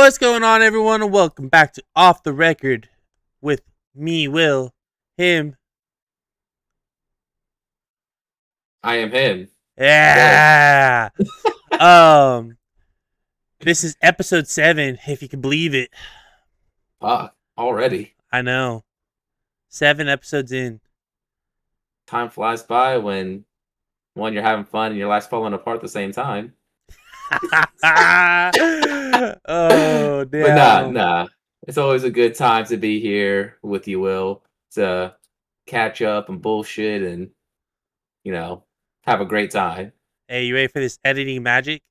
What's going on, everyone, and welcome back to Off the Record with me, Will, him. I am him. Will. Yeah. um, this is episode 7, if you can believe it. Fuck. Already. I know, 7 episodes in. Time flies by when one you're having fun and your life's falling apart at the same time. Oh But nah, damn. nah. It's always a good time to be here with you, Will, to catch up and bullshit and, you know, have a great time. Hey, you ready for this editing magic?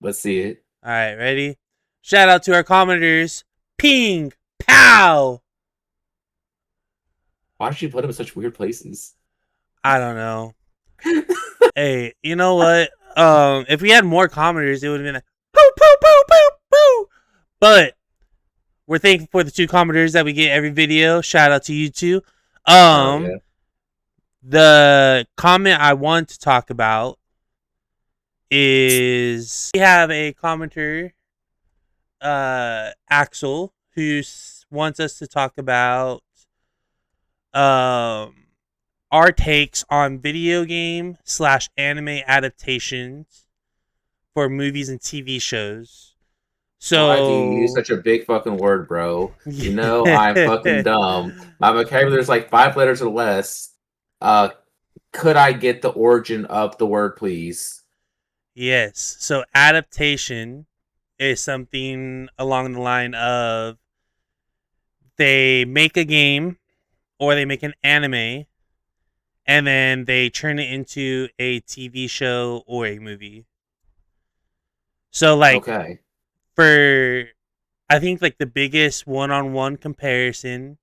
Let's see it. All right, ready? Shout out to our commenters. Ping, pow. Why did you put him in such weird places? I don't know. Hey, you know what? If we had more commenters, it would have been like poo poo poo poo poo. But we're thankful for the 2 commenters that we get every video. Shout out to you two. Oh, yeah. The comment I want to talk about is we have a commenter, Axel, who wants us to talk about um our takes on video game / anime adaptations for movies and TV shows. Why do you use So, such a big fucking word, bro? You know I'm fucking dumb. My vocabulary is like 5 letters or less. Uh, could I get the origin of the word, please? yes. So, adaptation is something along the line of they make a game or they make an anime and then they turn it into a TV show or a movie. So, like, Okay. for I think like the biggest one-on-one comparison,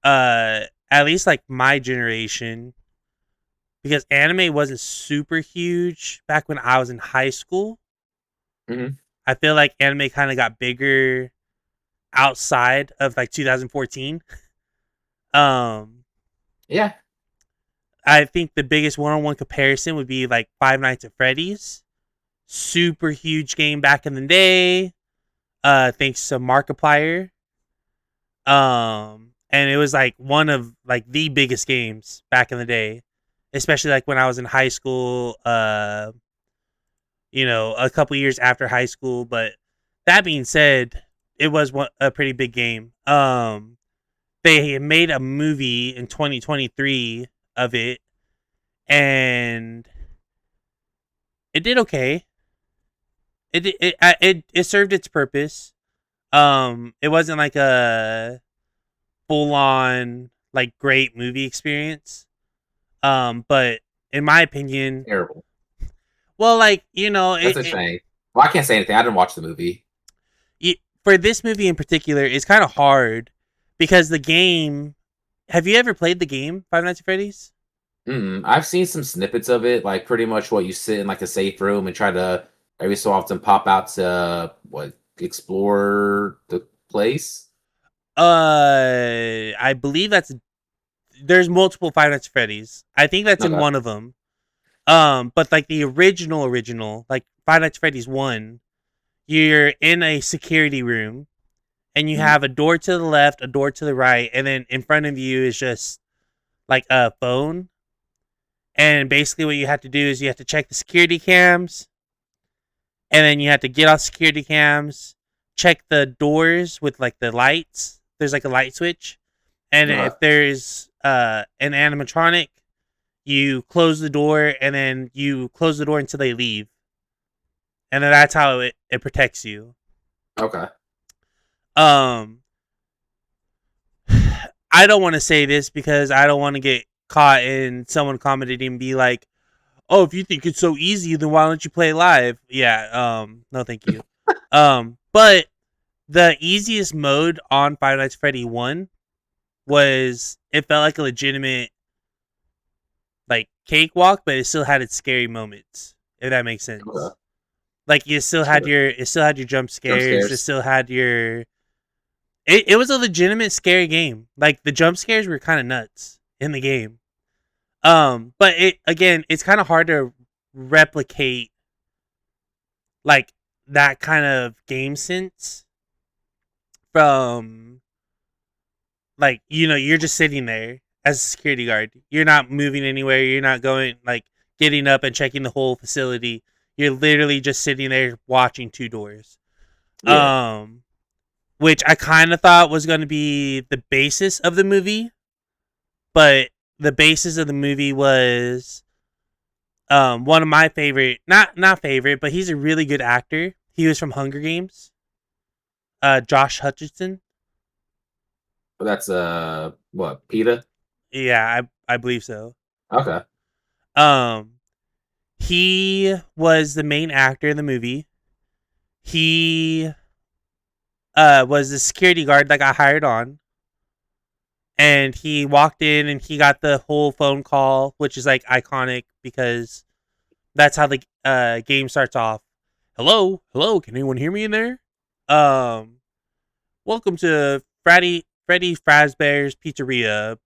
at least like my generation, because anime wasn't super huge back when I was in high school. Hmm. I feel like anime kind of got bigger outside of like 2014. Um, Yeah. I think the biggest one-on-one comparison would be like Five Nights at Freddy's. Super huge game back in the day. Thanks to Markiplier. And it was like one of like the biggest games back in the day, especially like when I was in high school. A couple years after high school. But that being said, it was a pretty big game. They made a movie in 2023 of it, and it did okay. It served its purpose. It wasn't like a full on like great movie experience. But in my opinion, Terrible. well, like That's a shame. Well, I can't say anything. I didn't watch the movie. for this movie in particular, it's kind of hard because the game. Have you ever played the game Five Nights at Freddy's? I've seen some snippets of it, like pretty much what you sit in like a safe room and try to every so often pop out to explore the place. I believe there's multiple Five Nights at Freddy's. I think that's in Okay. one of them. But like the original, like Five Nights at Freddy's 1, you're in a security room and you Mhm. have a door to the left, a door to the right, and then in front of you is just like a phone. And basically, what you have to do is you have to check the security cams, and then you have to get off security cams, check the doors with like the lights. There's like a light switch, and Okay. if there's an animatronic, you close the door, and then you close the door until they leave, and then that's how it protects you. Okay. Um, I don't want to say this because I don't want to get caught in someone commenting and be like, "Oh, if you think it's so easy, then why don't you play live?" Yeah, no, thank you. But the easiest mode on Five Nights at Freddy 1 was it felt like a legitimate like cakewalk, but it still had its scary moments. If that makes sense. Okay. Like Sure. it still had your jump Jump scares. It scares. still had your. It was a legitimate scary game. Like the jump scares were kind of nuts in the game. But it's kind of hard to replicate like that kind of game sense from like you're just sitting there as a security guard. You're not moving anywhere. You're not going like getting up and checking the whole facility. You're literally just sitting there watching two doors. Yeah. Um, which I kind of thought was going to be the basis of the movie, but the basis of the movie was one of my favorite, not favorite, but he's a really good actor. He was from Hunger Games. Josh Hutcherson. But that's what, PETA? Yeah, I believe so. Okay. Um, he was the main actor in the movie. He was the security guard that got hired on, and he walked in and he got the whole phone call, which is like iconic because that's how the game starts off. Hello, hello, can anyone hear me in there? Um, welcome to Freddy Fazbear's Pizzeria.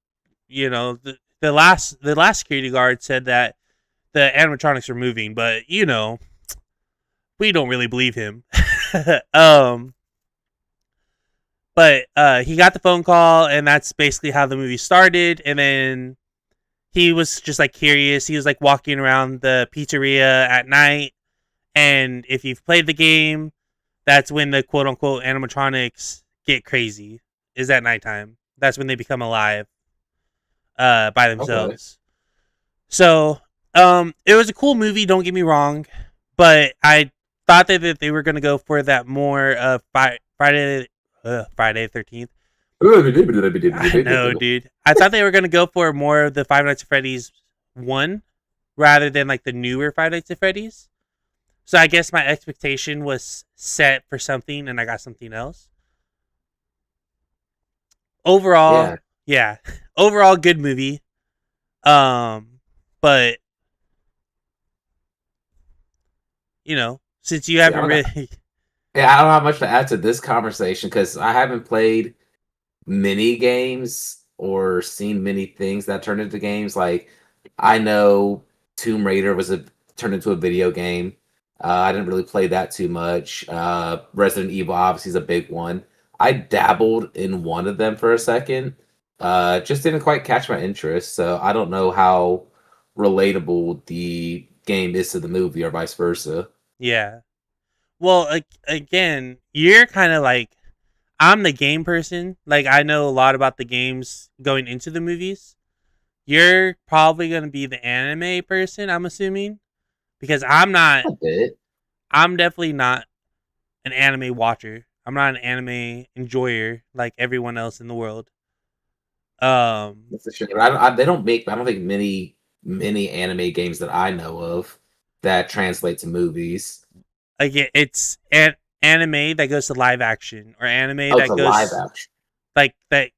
The last security guard said that the animatronics are moving, but we don't really believe him. um, but he got the phone call, and that's basically how the movie started. And then he was just like curious. He was like walking around the pizzeria at night, and if you've played the game, that's when the quote unquote animatronics get crazy. Is at nighttime. That's when they become alive by Okay. themselves. So, it was a cool movie. Don't get me wrong, but I thought that they were gonna go for that more Friday the 13th. I know, dude. I thought they were gonna go for more of the Five Nights at Freddy's one rather than like the newer Five Nights at Freddy's. So I guess my expectation was set for something, and I got something else. Overall, Yeah. yeah, overall good movie. But since you See, I haven't don't got really, yeah, I don't have much to add to this conversation because I haven't played many games or seen many things that turned into games. Like I know Tomb Raider was a turned into a video game. I didn't really play that too much. Resident Evil obviously is a big one. I dabbled in one of them for a second. Just didn't quite catch my interest, so I don't know how relatable the game is to the movie or vice versa. yeah. Well, again, you're kind of like I'm the game person. Like I know a lot about the games going into the movies. You're probably gonna be the anime person. I'm assuming because I'm not. A bit. I'm definitely not an anime watcher. I'm not an anime enjoyer like everyone else in the world. Um, That's a shame. They don't make. I don't think many anime games that I know of that translate to movies. again, it's anime that goes to live action or anime Oh, it's that a live goes action. like that.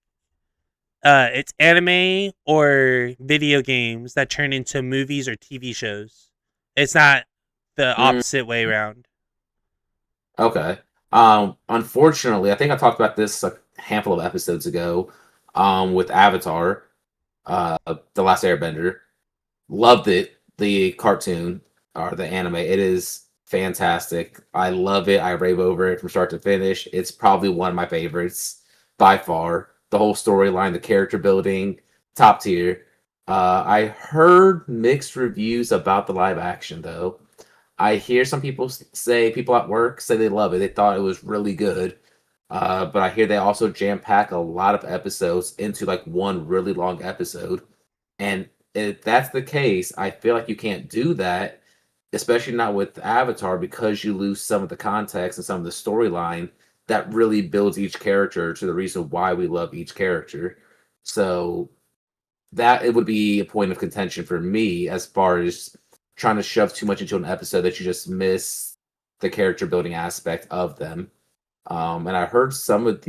It's anime or video games that turn into movies or TV shows. It's not the Mm, opposite way around. okay. Unfortunately, I think I talked about this a handful of episodes ago. With Avatar, the Last Airbender. Loved it. The cartoon or the anime. It is fantastic. I love it. I rave over it from start to finish. It's probably one of my favorites by far. The whole storyline, the character building, top tier. I heard mixed reviews about the live action though. I hear some people say people at work say they love it. They thought it was really good. But I hear they also jam pack a lot of episodes into like one really long episode. And if that's the case, I feel like you can't do that, especially not with Avatar, because you lose some of the context and some of the storyline that really builds each character to the reason why we love each character. So that it would be a point of contention for me as far as trying to shove too much into an episode that you just miss the character building aspect of them. And I heard some of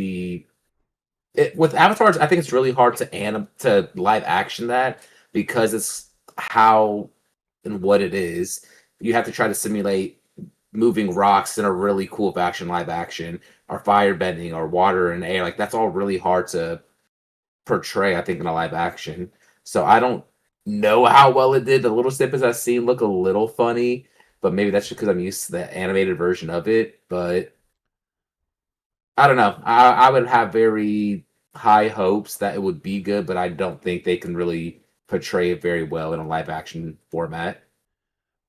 with avatars, I think it's really hard to live action that because it's how and what it is. You have to try to simulate moving rocks in a really cool action live action, or fire bending, or water and air. Like that's all really hard to portray, I think, in a live action. So I don't know how well it did. The little snippets I've seen look a little funny. but maybe that's just because I'm used to the animated version of it. But I don't know. I would have very high hopes that it would be good, but I don't think they can really portray it very well in a live action format.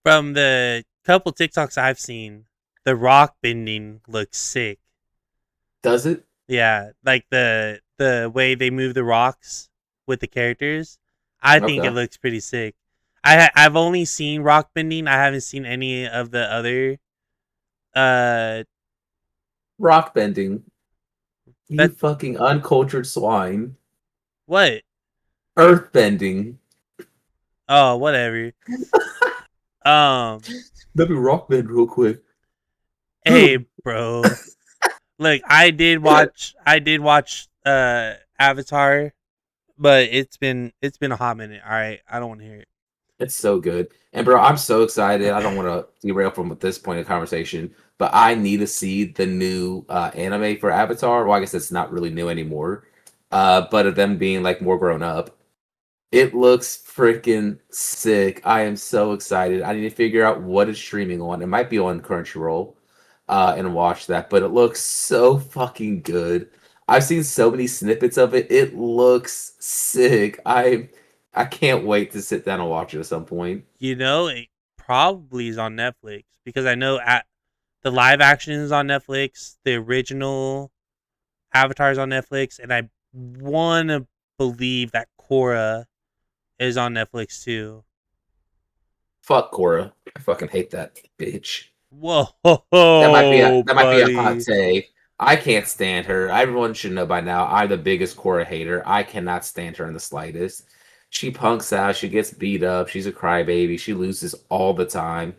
From the couple TikToks I've seen, the rock bending looks sick. Does it? Yeah, like the way they move the rocks with the characters, I think it Okay. looks pretty sick. I've only seen rock bending. I haven't seen any of the other. Uh, Rock bending. You that fucking uncultured swine. what? Earth bending. Oh, whatever. Um, Let me rock bend real quick. hey, bro. Look, I did watch Avatar, but it's been a hot minute. All right, I don't want to hear it. It's so good. And bro, I'm so excited. I don't want to derail from this point of conversation, but I need to see the new anime for Avatar. Well, I guess it's not really new anymore. But of them being like more grown up. It looks freaking sick. I am so excited. I need to figure out what it's streaming on. It might be on Crunchyroll, and watch that, but it looks so fucking good. I've seen so many snippets of it. It looks sick. I can't wait to sit down and watch it at some point. It probably is on Netflix because I know at the live action is on Netflix. The original Avatar is on Netflix, and I want to believe that Korra is on Netflix too. Fuck Korra. I fucking hate that bitch. Whoa, That might be a hot buddy. take. I can't stand her. Everyone should know by now. I'm the biggest Korra hater. I cannot stand her in the slightest. She punks out. She gets beat up. She's a crybaby. She loses all the time.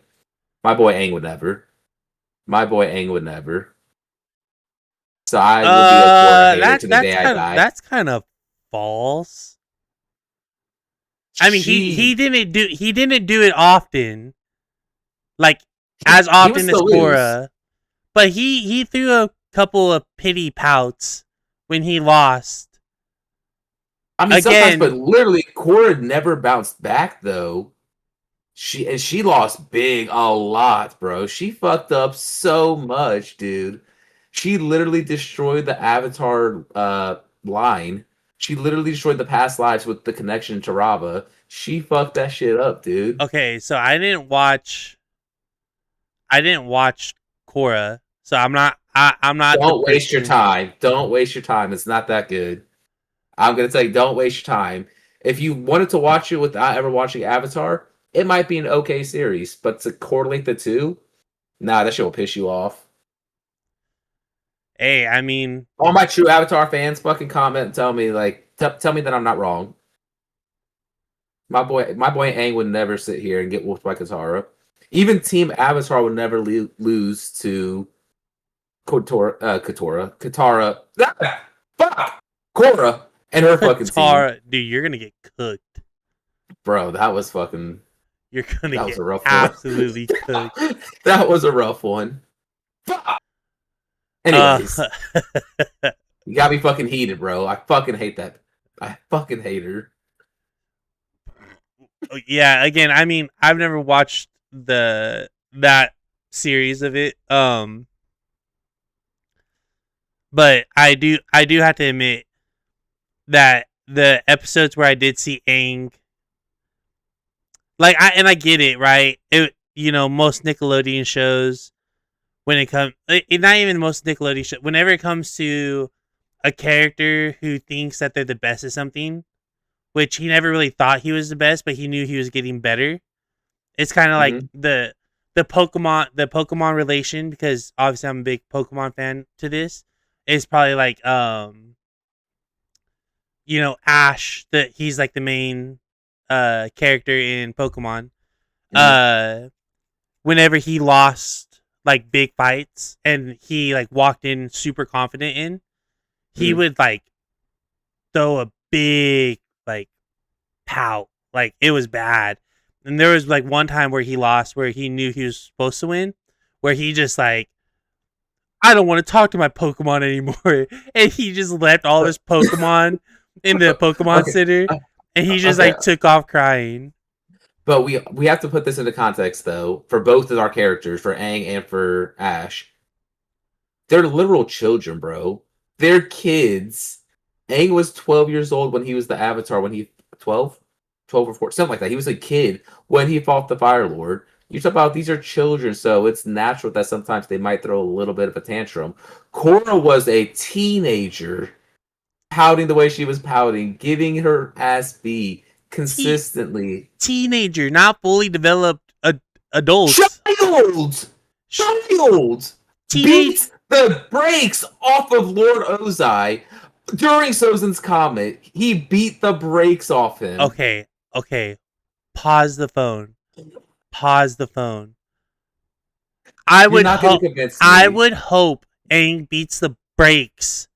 My boy Aang would never. My boy Aang would never. So I will be a Korra hater That to the day I die. that's kind of false. I mean, She he didn't do it often, like as he would often as still lose. Korra, but he threw a couple of pity pouts when he lost. I mean sometimes, but Again, literally Korra never bounced back though. She lost big a lot, bro. She fucked up so much, dude. She literally destroyed the Avatar line. She literally destroyed the past lives with the connection to Rava. She fucked that shit up, dude. okay, so I didn't watch Korra, so I'm not the Don't waste your person. time. Don't waste your time. It's not that good. I'm gonna tell you, don't waste your time. If you wanted to watch it without ever watching Avatar, it might be an okay series, but to correlate the two, nah, that shit will piss you off. Hey, I mean, All my true Avatar fans fucking comment and tell me like tell me that I'm not wrong. My boy Aang would never sit here and get whooped by Katara. Even Team Avatar would never lose to Katara. Fuck Korra and her fucking team. Katara, dude, you're gonna get cooked. Bro, that was fucking You're gonna that was get a rough one. absolutely cooked. That was a rough one. Fuck. Uh, Anyways, you got me fucking heated, bro. I fucking hate that. I fucking hate her. yeah. Again, I mean, I've never watched that series of it. But I do have to admit that the episodes where I did see Aang, like I get it, right? Most Nickelodeon shows when it comes, not even most Nickelodeon shows, whenever it comes to a character who thinks that they're the best at something, which he never really thought he was the best, but he knew he was getting better. It's kind of like Mm-hmm. the Pokemon relation, because obviously I'm a big Pokemon fan to this. It's probably like Ash, that he's like the main character in Pokemon. Mm-hmm. Uh Whenever he lost like big fights and he like walked in super confident in, he Mm-hmm. would like throw a big like pout. Like it was bad. And there was like one time where he lost where he knew he was supposed to win, where he just like, I don't want to talk to my Pokemon anymore. And he just left all of his Pokemon in the Pokemon Okay. Center, and he just Okay. like took off crying. But we have to put this into context though, for both of our characters, for Aang and for Ash. They're literal children, bro. They're kids. Aang was 12 years old when he was the Avatar, when he 12? 12 or 14, something like that. He was a kid when he fought the Fire Lord. You talk about these are children, so it's natural that sometimes they might throw a little bit of a tantrum. Korra was a teenager pouting the way she was pouting, giving her ass beat T- consistently. Teenager, not fully developed adults. Child! Child! Teenage. Beats the brakes off of Lord Ozai during Sozin's Comet. He beat the brakes off him. Okay, okay. Pause the phone. Pause the phone. I You're would not going hope. to convince I me. would hope Aang beats the brakes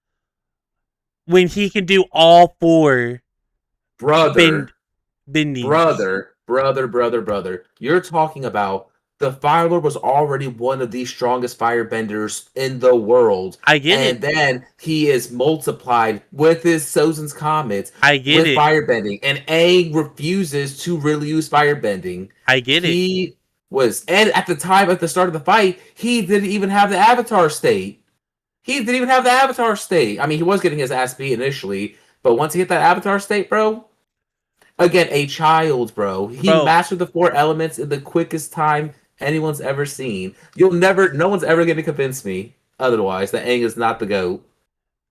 when he can do all four Brother, bendings. brother. You're talking about the Fire Lord was already one of the strongest firebenders in the world. I get And it. then he is multiplied with his Sozin's Comets I get with it. firebending. And Aang refuses to really use firebending. I get it. He was, and at the time, at the start of the fight, he didn't even have the Avatar state. He didn't even have the Avatar state. I mean, he was getting his ass beat initially, but once he hit that Avatar state, bro, again, a child, bro. He Bro, mastered the four elements in the quickest time anyone's ever seen. No one's ever going to convince me otherwise that Aang is not the GOAT.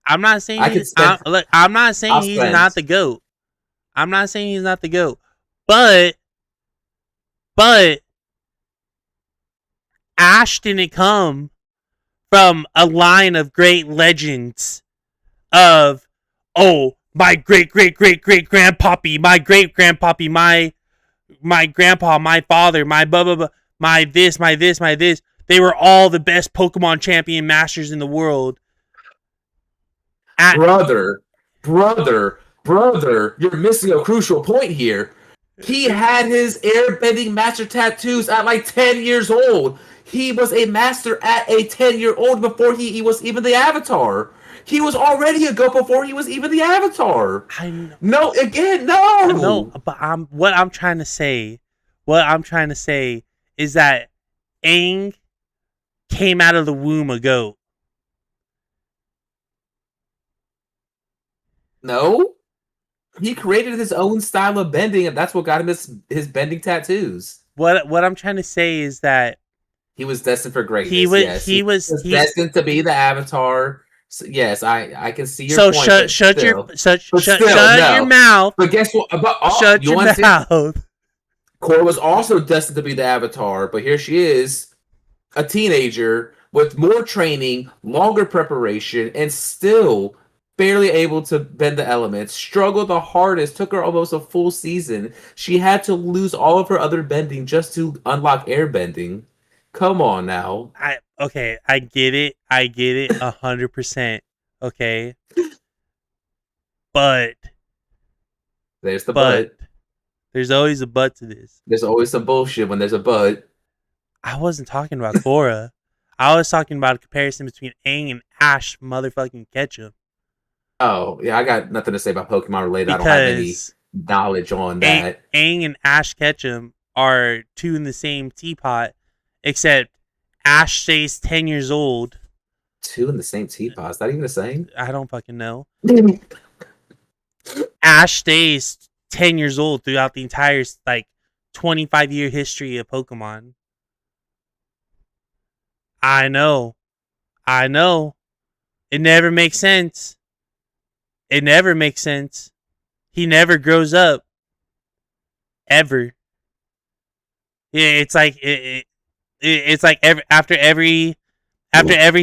I'm not saying I could he's. spend, Look, I'm not saying I'll he's spend. not the goat. I'm not saying he's not the goat. But Ash didn't come from a line of great legends of, oh, my great grandpappy, my great grandpappy, my grandpa, my father, my blah blah blah, my this, my this, my this. They were all the best Pokemon champion masters in the world. At Brother, you're missing a crucial point here. He had his airbending master tattoos at like 10 years old. He was a master at a 10-year-old before he was even the Avatar. He was already a GOAT before he was even the Avatar. I know, No, again, no, no. but what I'm trying to say, what I'm trying to say is that Aang came out of the womb a goat. No. He created his own style of bending, and that's what got him his bending tattoos. What I'm trying to say is that He was destined for he greatness, was yes. he He was was he. destined to be the Avatar. So, yes, I can see your So point, but shut your still. But still, shut your no. mouth. But guess what? Shut You your want to see? mouth. Korra was also destined to be the Avatar, but here she is, a teenager with more training, longer preparation, and still barely able to bend the elements. Struggled the hardest, took her almost a full season. She had to lose all of her other bending just to unlock air bending. Come on now. I get it. I get it 100%. Okay. But There's the but but. there's always a but to this. There's always some bullshit when there's a but. I wasn't talking about Korra. I was talking about a comparison between Aang and Ash motherfucking Ketchum. Oh, yeah, I got nothing to say about Pokemon related. I don't have any Because knowledge on that. Aang and Ash Ketchum are two in the same teapot, except Ash stays 10 years old. Two in the same teapot. Is that even the same? I don't fucking know. Ash stays 10 years old throughout the entire, like, 25-year history of Pokemon. I know. I know. It never makes sense. It never makes sense. He never grows up. Ever. Yeah, it's like it's like after every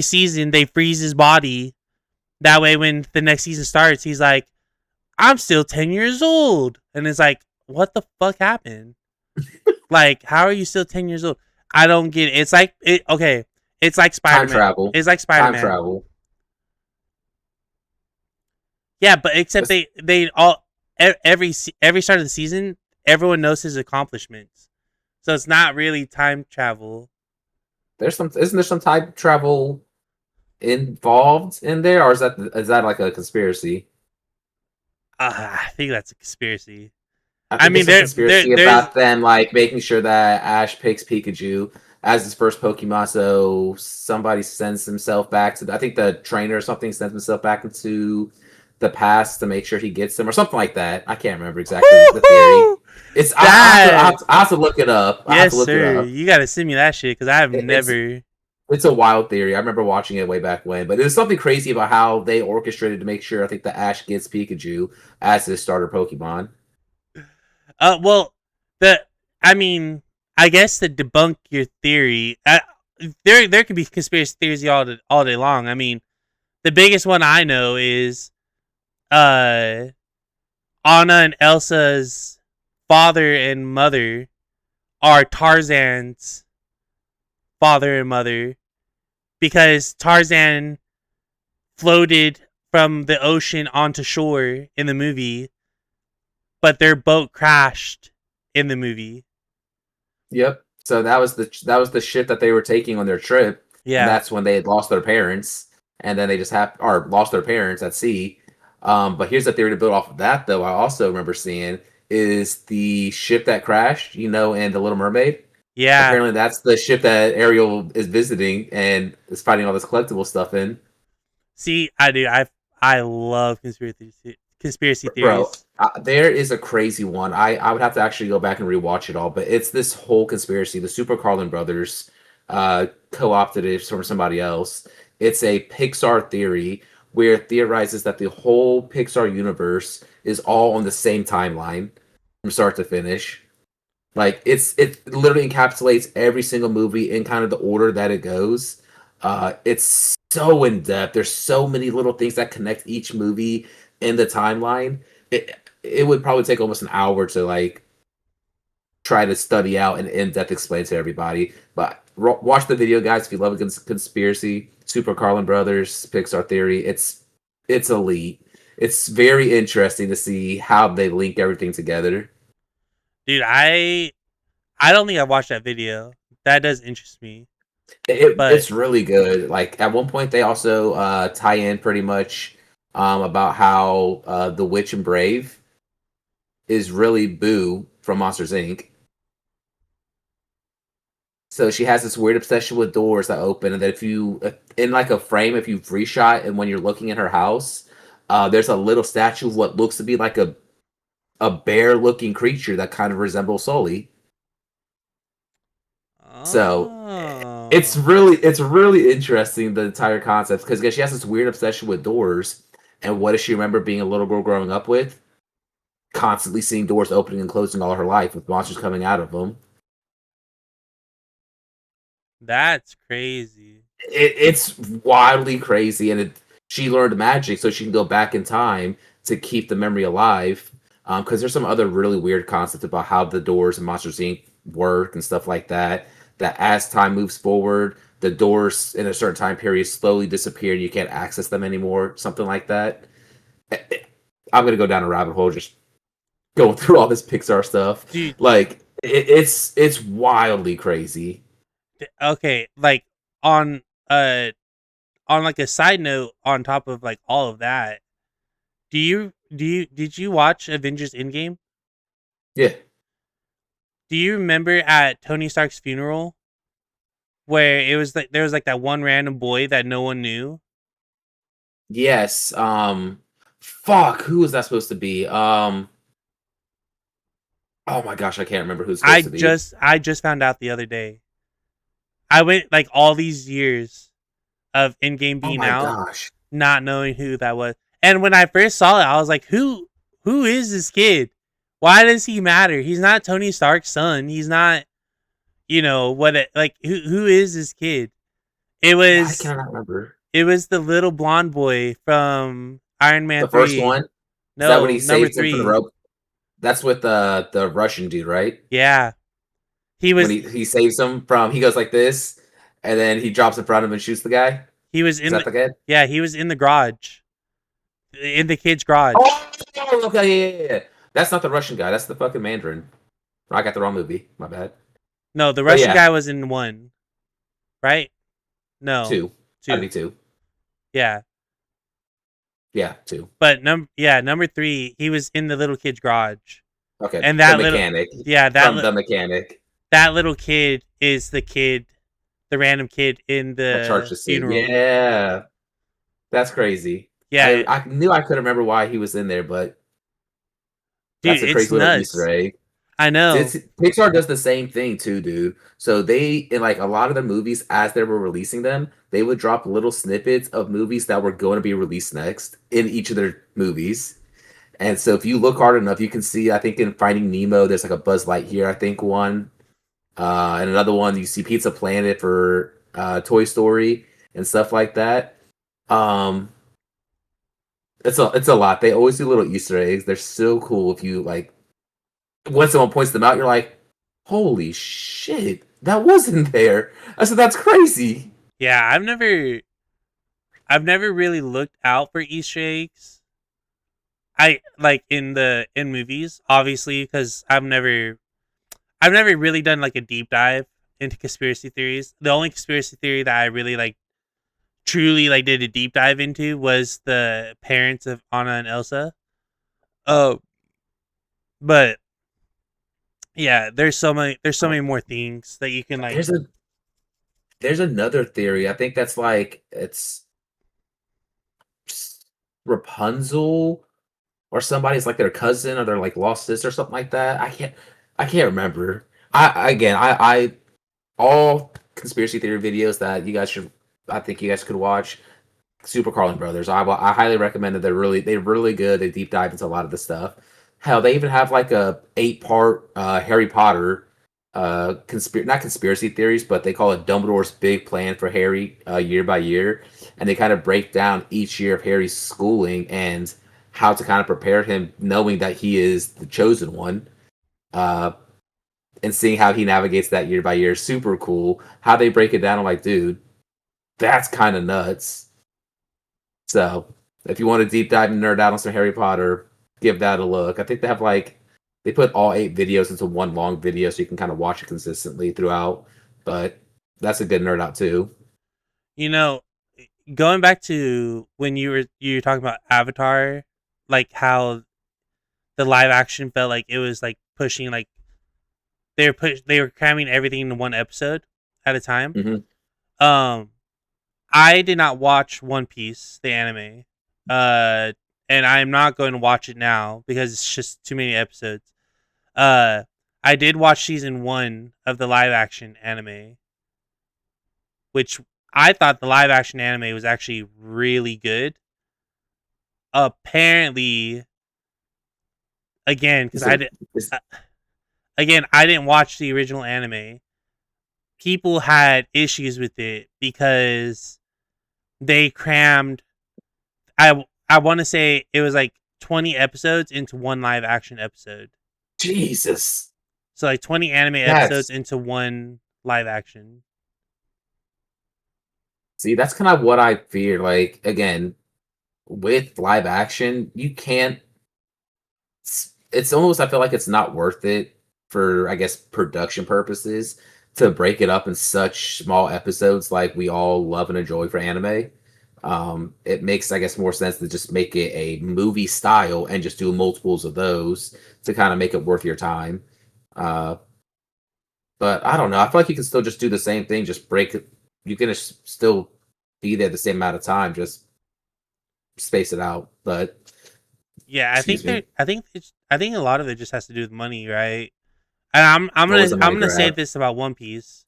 season they freeze his body. That way when the next season starts, he's like, I'm still 10 years old. And it's like, what the fuck happened? Like, how are you still 10 years old? I don't get it. It's like okay. It's like Time Spider-Man. travel. It's like Time Spider-Man. travel. Yeah, but except they all every start of the season, everyone knows his accomplishments. So it's not really time travel. Isn't there some time travel involved in there, or is that like a conspiracy? I think that's a conspiracy. I I think mean, there's some conspiracy there's about them like making sure that Ash picks Pikachu as his first Pokemon. So somebody sends himself back to. I think the trainer or something sends himself back into the past to make sure he gets them or something like that. I can't remember exactly the theory. woo-hoo! It's That I have to look it up. I have yes, to look it sir. up. You gotta send me that shit because I have It's never. it's a wild theory. I remember watching it way back when, but there's something crazy about how they orchestrated to make sure I think the Ash gets Pikachu as his starter Pokemon. Well, the I mean, I guess to debunk your theory, there can be conspiracy theories all day long. I mean, the biggest one I know is uh Anna and Elsa's father and mother are Tarzan's father and mother because Tarzan floated from the ocean onto shore in the movie, but their boat crashed in the movie. Yep. So that was the ship that they were taking on their trip, and Yeah, that's when they had lost their parents, and then they just have or lost their parents at sea. But here's the theory to build off of that, though. I also remember seeing is the ship that crashed, you know, and the Little Mermaid. yeah. Apparently, that's the ship that Ariel is visiting and is finding all this collectible stuff in. See, I do. I love conspiracy Bro, theories. there is a crazy one. I would have to actually go back and rewatch it all, but it's this whole conspiracy. The Super Carlin brothers co-opted it from somebody else. It's a Pixar theory where it theorizes that the whole Pixar universe is all on the same timeline from start to finish. Like it literally encapsulates every single movie in kind of the order that it goes. It's so in depth. There's so many little things that connect each movie in the timeline. It would probably take almost an hour to like try to study out and in depth explain to everybody. But watch the video, guys, if you love a conspiracy. Super Carlin Brothers, Pixar theory. It's elite. It's very interesting to see how they link everything together. Dude, I don't think I watched that video. That does interest me. But It's really good. Like at one point, they also tie in pretty much about how the Witch and Brave is really Boo from Monsters Inc. So she has this weird obsession with doors that open, and that if you in like a frame, if you reshot and when you're looking at her house, there's a little statue of what looks to be like a bear looking creature that kind of resembles Sully. So oh, it's really interesting the entire concept because she has this weird obsession with doors. And what does she remember being a little girl growing up with? Constantly seeing doors opening and closing all her life with monsters coming out of them. that's crazy. It's wildly crazy, and she learned magic so she can go back in time to keep the memory alive. Because there's some other really weird concepts about how the doors and Monsters Inc. work and stuff like that. That as time moves forward, the doors in a certain time period slowly disappear and you can't access them anymore. Something like that. I'm gonna go down a rabbit hole just going through all this Pixar stuff. Dude, Like it's wildly crazy. okay, like on uh on like a side note on top of like all of that, did you watch Avengers Endgame? Yeah. Do you remember at Tony Stark's funeral where it was like there was like that one random boy that no one knew? Yes. Fuck. Who was that supposed to be? Oh my gosh, I can't remember who it's supposed to be. I just found out the other day. I went like all these years of Endgame Oh being my out, gosh. not knowing who that was. And when I first saw it, I was like, who is this kid? Why does he matter? He's not Tony Stark's son. He's not, you know, like who is this kid? It Why was can I not remember? it was the little blonde boy from Iron Man The first 3. one? Is that when No, he number saves him from the 3. rope? That's with the Russian dude, right? Yeah. He When was he saves him from he goes like this, and then he drops in front of him and shoots the guy. he was Is in that the the kid? yeah, he was in the garage. In the kid's garage. Oh, okay, yeah. That's not the Russian guy. That's the fucking Mandarin. I got the wrong movie. My bad. No, the But Russian yeah, guy was in 1, right? No. two. Gotta 2. be two. Yeah. Yeah, two. But number 3, he was in the little kid's garage. Okay, And the that little, mechanic yeah, from the mechanic that little kid is the random kid in that charged the the scene. funeral. Yeah, that's crazy. Yeah, I knew I couldn't remember why he was in there, but dude, that's a it's crazy little Easter nuts. egg. I know. Pixar does the same thing too, dude. So they in like a lot of the movies as they were releasing them, they would drop little snippets of movies that were going to be released next in each of their movies. And so if you look hard enough, you can see. I think in Finding Nemo, there's like a Buzz Lightyear. I think one, and another one you see Pizza Planet for Toy Story and stuff like that. Um, it's a lot. They always do little Easter eggs. They're so cool. If you like, when someone points them out, you're like, "Holy shit, that wasn't there!" I said, "That's crazy." Yeah, I've never really looked out for Easter eggs. I like in movies, obviously, because I've never really done like a deep dive into conspiracy theories. The only conspiracy theory that I really like truly like did a deep dive into was the parents of Anna and Elsa. Oh, but yeah, there's so many more things that you can like. There's a there's another theory. I think that's like it's Rapunzel or somebody's like their cousin or their like lost sister or something like that. I can't remember. I all conspiracy theory videos that you guys should I think you guys could watch. Super Carlin Brothers. I highly recommend it. They're really good. They deep dive into a lot of the stuff. Hell, they even have like a 8-part Harry Potter not conspiracy theories, but they call it Dumbledore's big plan for Harry year by year, and they kind of break down each year of Harry's schooling and how to kind of prepare him, knowing that he is the chosen one. Uh, and seeing how he navigates that year by year, super cool. How they break it down, I'm like, dude, that's kind of nuts. So if you want to deep dive and nerd out on some Harry Potter, give that a look. I think they have like they put all 8 videos into one long video so you can kind of watch it consistently throughout. But that's a good nerd out too. You know, going back to when you were talking about Avatar, like how the live action felt like it was like pushing like they were cramming everything into one episode at a time. Hmm. Um, I did not watch One Piece the anime, uh, and I am not going to watch it now because it's just too many episodes. Uh, I did watch season one of the live action anime, which I thought the live action anime was actually really good. Apparently, again, because So it's, uh, again I didn't watch the original anime. People had issues with it because they crammed. I want to say it was like 20 episodes into one live action episode. Jesus, So like 20 anime episodes that's into one live action. see, that's kind of what I fear. Like again, with live action, you can't it's almost I feel like it's not worth it for I guess production purposes to break it up in such small episodes like we all love and enjoy for anime. It makes I guess more sense to just make it a movie style and just do multiples of those to kind of make it worth your time. Uh, but I don't know. I feel like you can still just do the same thing, just break it. You can still be there the same amount of time, just space it out. But Yeah, excuse me, I think a lot of it just has to do with money, right? And always a I'm money gonna say grab. this about One Piece.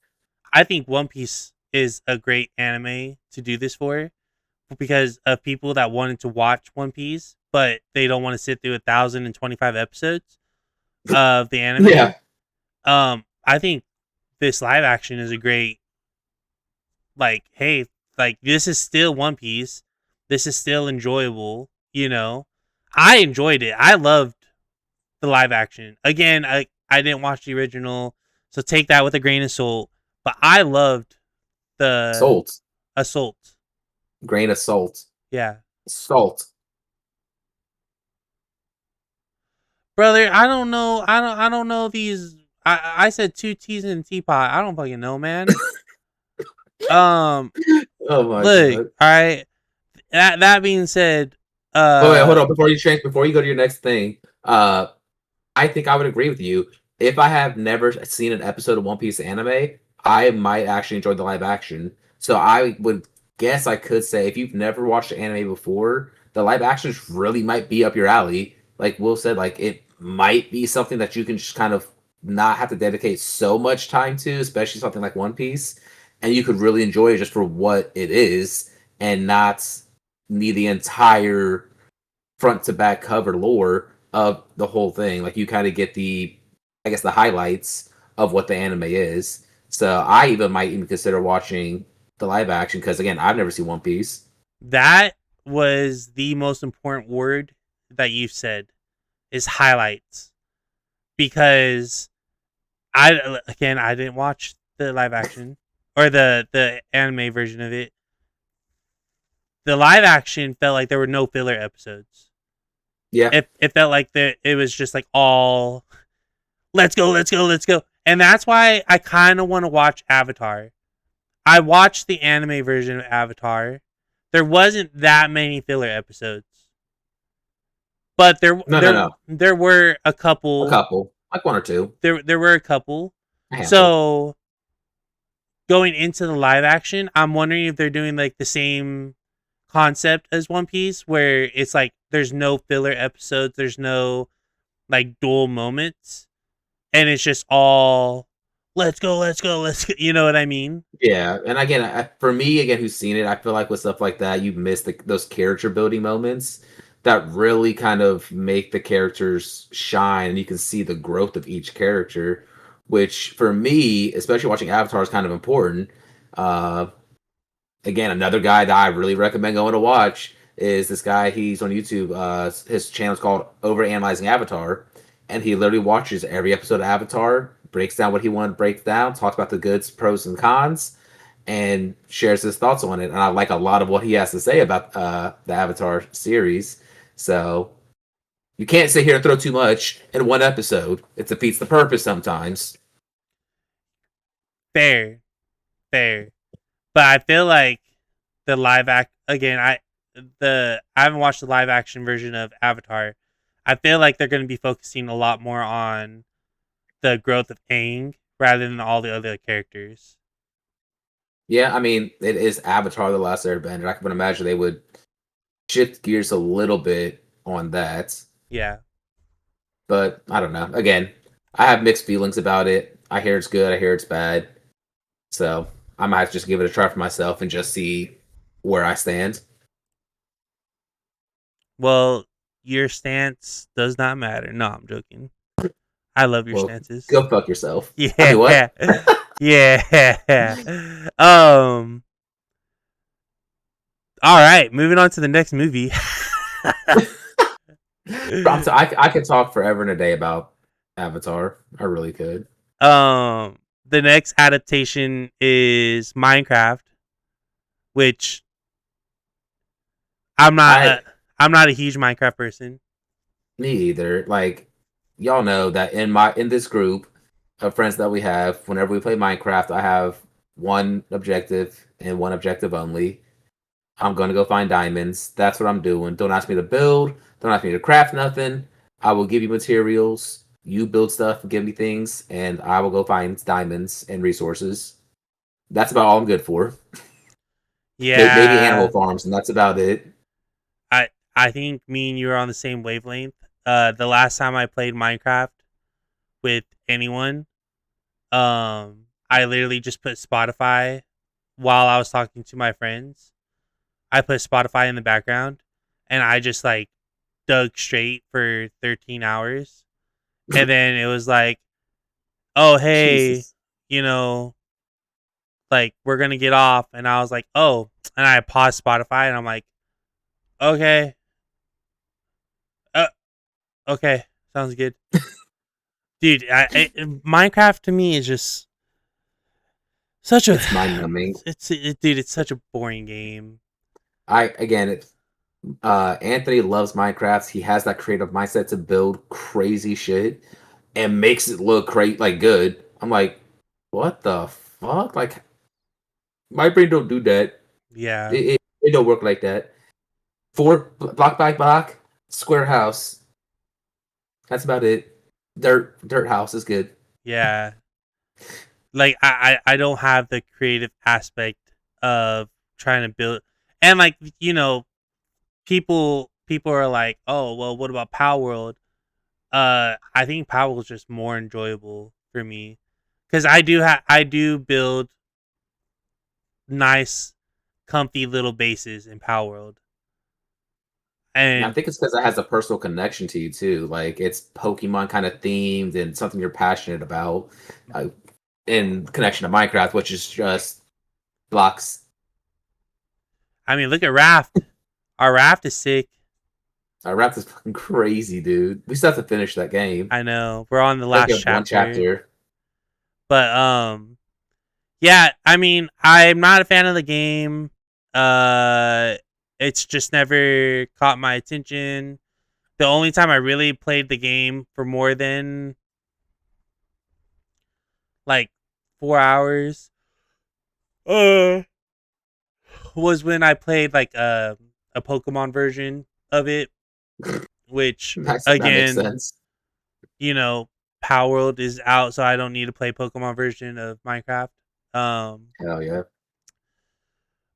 I think One Piece is a great anime to do this for because of people that wanted to watch One Piece, but they don't want to sit through 1,025 episodes of the anime. Yeah, I think this live action is a great like, hey, like this is still One Piece. This is still enjoyable. You know, I enjoyed it. I loved the live action. Again, I didn't watch the original, so take that with a grain of salt. But I loved the salt, Assault. grain of salt, Yeah, salt. brother. I don't know. I don't know these. I said two teas in a teapot. I don't fucking know, man. Um, Oh my look. god. All right. That being said, Oh wait, hold uh, on. Before you go to your next thing, I think I would agree with you. If I have never seen an episode of One Piece anime, I might actually enjoy the live action. So I would guess I could say if you've never watched the anime before, the live actions really might be up your alley. Like Will said, like it might be something that you can just kind of not have to dedicate so much time to, especially something like One Piece, and you could really enjoy it just for what it is and not need the entire front to back cover lore of the whole thing. Like you kind of get the, I guess, the highlights of what the anime is. So I even might even consider watching the live action because again, I've never seen One Piece. That was the most important word that you've said is highlights because I didn't watch the live action or the anime version of it. The live action felt like there were no filler episodes. Yeah, It felt like it was just like all let's go, let's go, let's go. And that's why I kind of want to watch Avatar. I watched the anime version of Avatar. There wasn't that many filler episodes, but no, there were a a couple. couple, like one or two, There were a couple. a handful. So going into the live action, I'm wondering if they're doing like the same concept as One Piece, where it's like there's no filler episodes, there's no like dual moments, and it's just all let's go, let's go, let's go. You know what I mean? Yeah, and again, for me, again, who's seen it, I feel like with stuff like that, you miss those character building moments that really kind of make the characters shine, and you can see the growth of each character. Which, for me, especially watching Avatar, is kind of important. Uh, Again, another guy that I really recommend going to watch is this guy. He's on YouTube. His channel's called Overanalyzing Avatar, and he literally watches every episode of Avatar, breaks down what he wanted to break down, talks about the goods, pros, and cons, and shares his thoughts on it. And I like a lot of what he has to say about the Avatar series. So you can't sit here and throw too much in one episode. It defeats the purpose sometimes. Fair, fair. But I feel like the live act again. I haven't watched the live action version of Avatar. I feel like they're going to be focusing a lot more on the growth of Aang rather than all the other characters. Yeah, I mean, it is Avatar: The Last Airbender. I can imagine they would shift gears a little bit on that. Yeah. But I don't know. Again, I have mixed feelings about it. I hear it's good. I hear it's bad. So I might just give it a try for myself and just see where I stand. Well, your stance does not matter. No, I'm joking. I love your Well, stances. go fuck yourself. I mean, what? Yeah. Yeah. All right, moving on to the next movie. I could talk forever and a day about Avatar. I really could. The next adaptation is Minecraft, which I'm not I a, I'm not a huge Minecraft person. Me either. Like y'all know that in this group of friends that we have, whenever we play Minecraft, I have one objective and one objective only. I'm gonna go find diamonds. That's what I'm doing. Don't ask me to build. Don't ask me to craft nothing. I will give you materials. You build stuff, give me things, and I will go find diamonds and resources. That's about all I'm good for. Maybe animal Yeah, farms, and that's about it. I think me and you are on the same wavelength. The last time I played Minecraft with anyone, I literally just put Spotify while I was talking to my friends. I put Spotify in the background, and I just like dug straight for 13 hours, and then it was like, oh hey, Jesus. you know, like we're gonna get off, and I was like, oh, and I paused Spotify, and I'm like, okay, uh, okay, sounds good, dude. Minecraft to me is just such a, It's mind numbing. dude, it's such a boring game. I again, Anthony loves Minecraft. He has that creative mindset to build crazy shit and makes it look great, like good. I'm like, what the fuck? Like, my brain don't do that. Yeah, It don't work like that. Four block by block, square house. That's about it. Dirt House is good. Yeah, like I don't have the creative aspect of trying to build, and like people are like, oh well, what about Power World? I think Power World is just more enjoyable for me because I do build nice, comfy little bases in Power World, And I and think it's because it has a personal connection to you too. Like it's Pokemon kind of themed and something you're passionate about, uh, in connection to Minecraft, which is just blocks. I mean, look at Raft. Our Raft is sick. Raft is fucking crazy, dude. We still have to finish that game. I know we're on the I think we last have one chapter, chapter. but yeah. I mean, I'm not a fan of the game. Uh, it's just never caught my attention. The only time I really played the game for more than like 4 hours uh was when I played like a Pokemon version of it, which That makes again, sense. you know, Power World is out, so I don't need to play Pokemon version of Minecraft. Um, Hell yeah.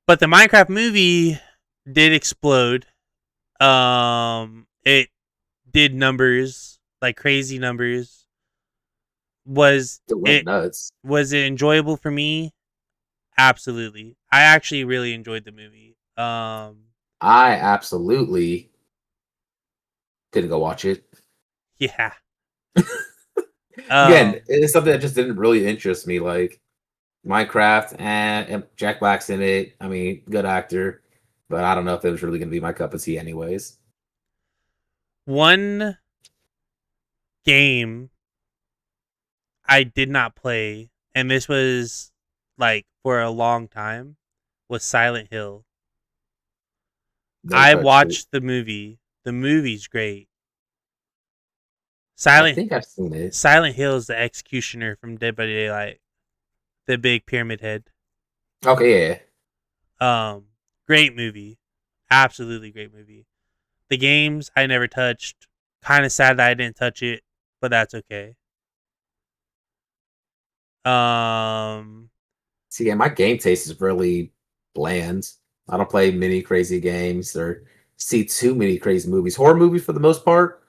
but the Minecraft movie did explode. It did numbers like crazy numbers. Was It went it nuts. was it enjoyable for me? Absolutely. I actually really enjoyed the movie. I absolutely didn't go watch it. Yeah. Again, Um, it's something that just didn't really interest me. Like Minecraft and Jack Black's in it. I mean, good actor, but I don't know if it was really going to be my cup of tea, anyways. one game I did not play, and this was like for a long time, was Silent Hill. Never I touched it. watched the movie. The movie's great. I Silent think I've seen it. Silent Hill is the executioner from Dead by Daylight, the big pyramid head. Okay, yeah. Um, Great movie, absolutely great movie. The games I never touched. Kind of sad that I didn't touch it, but that's okay. Um, See, yeah, my game taste is really bland. I don't play many crazy games or see too many crazy movies. Horror movies for the most part.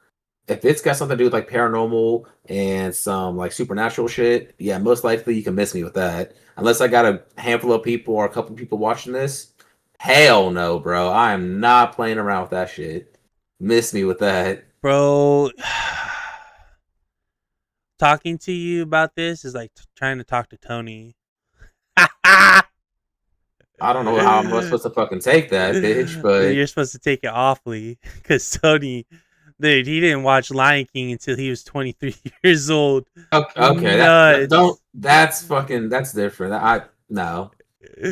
If it's got something to do with like paranormal and some like supernatural shit, yeah, most likely you can miss me with that. Unless I got a handful of people or a couple people watching this. Hell no, bro. I am not playing around with that shit. Miss me with that. bro, talking to you about this is like trying to talk to Tony. I don't know how I'm supposed to fucking take that, bitch, but You're supposed to take it awfully because Tony, dude, he didn't watch Lion King until he was 23 years old. okay, okay, don't Nuts. that's fucking that's different. I no.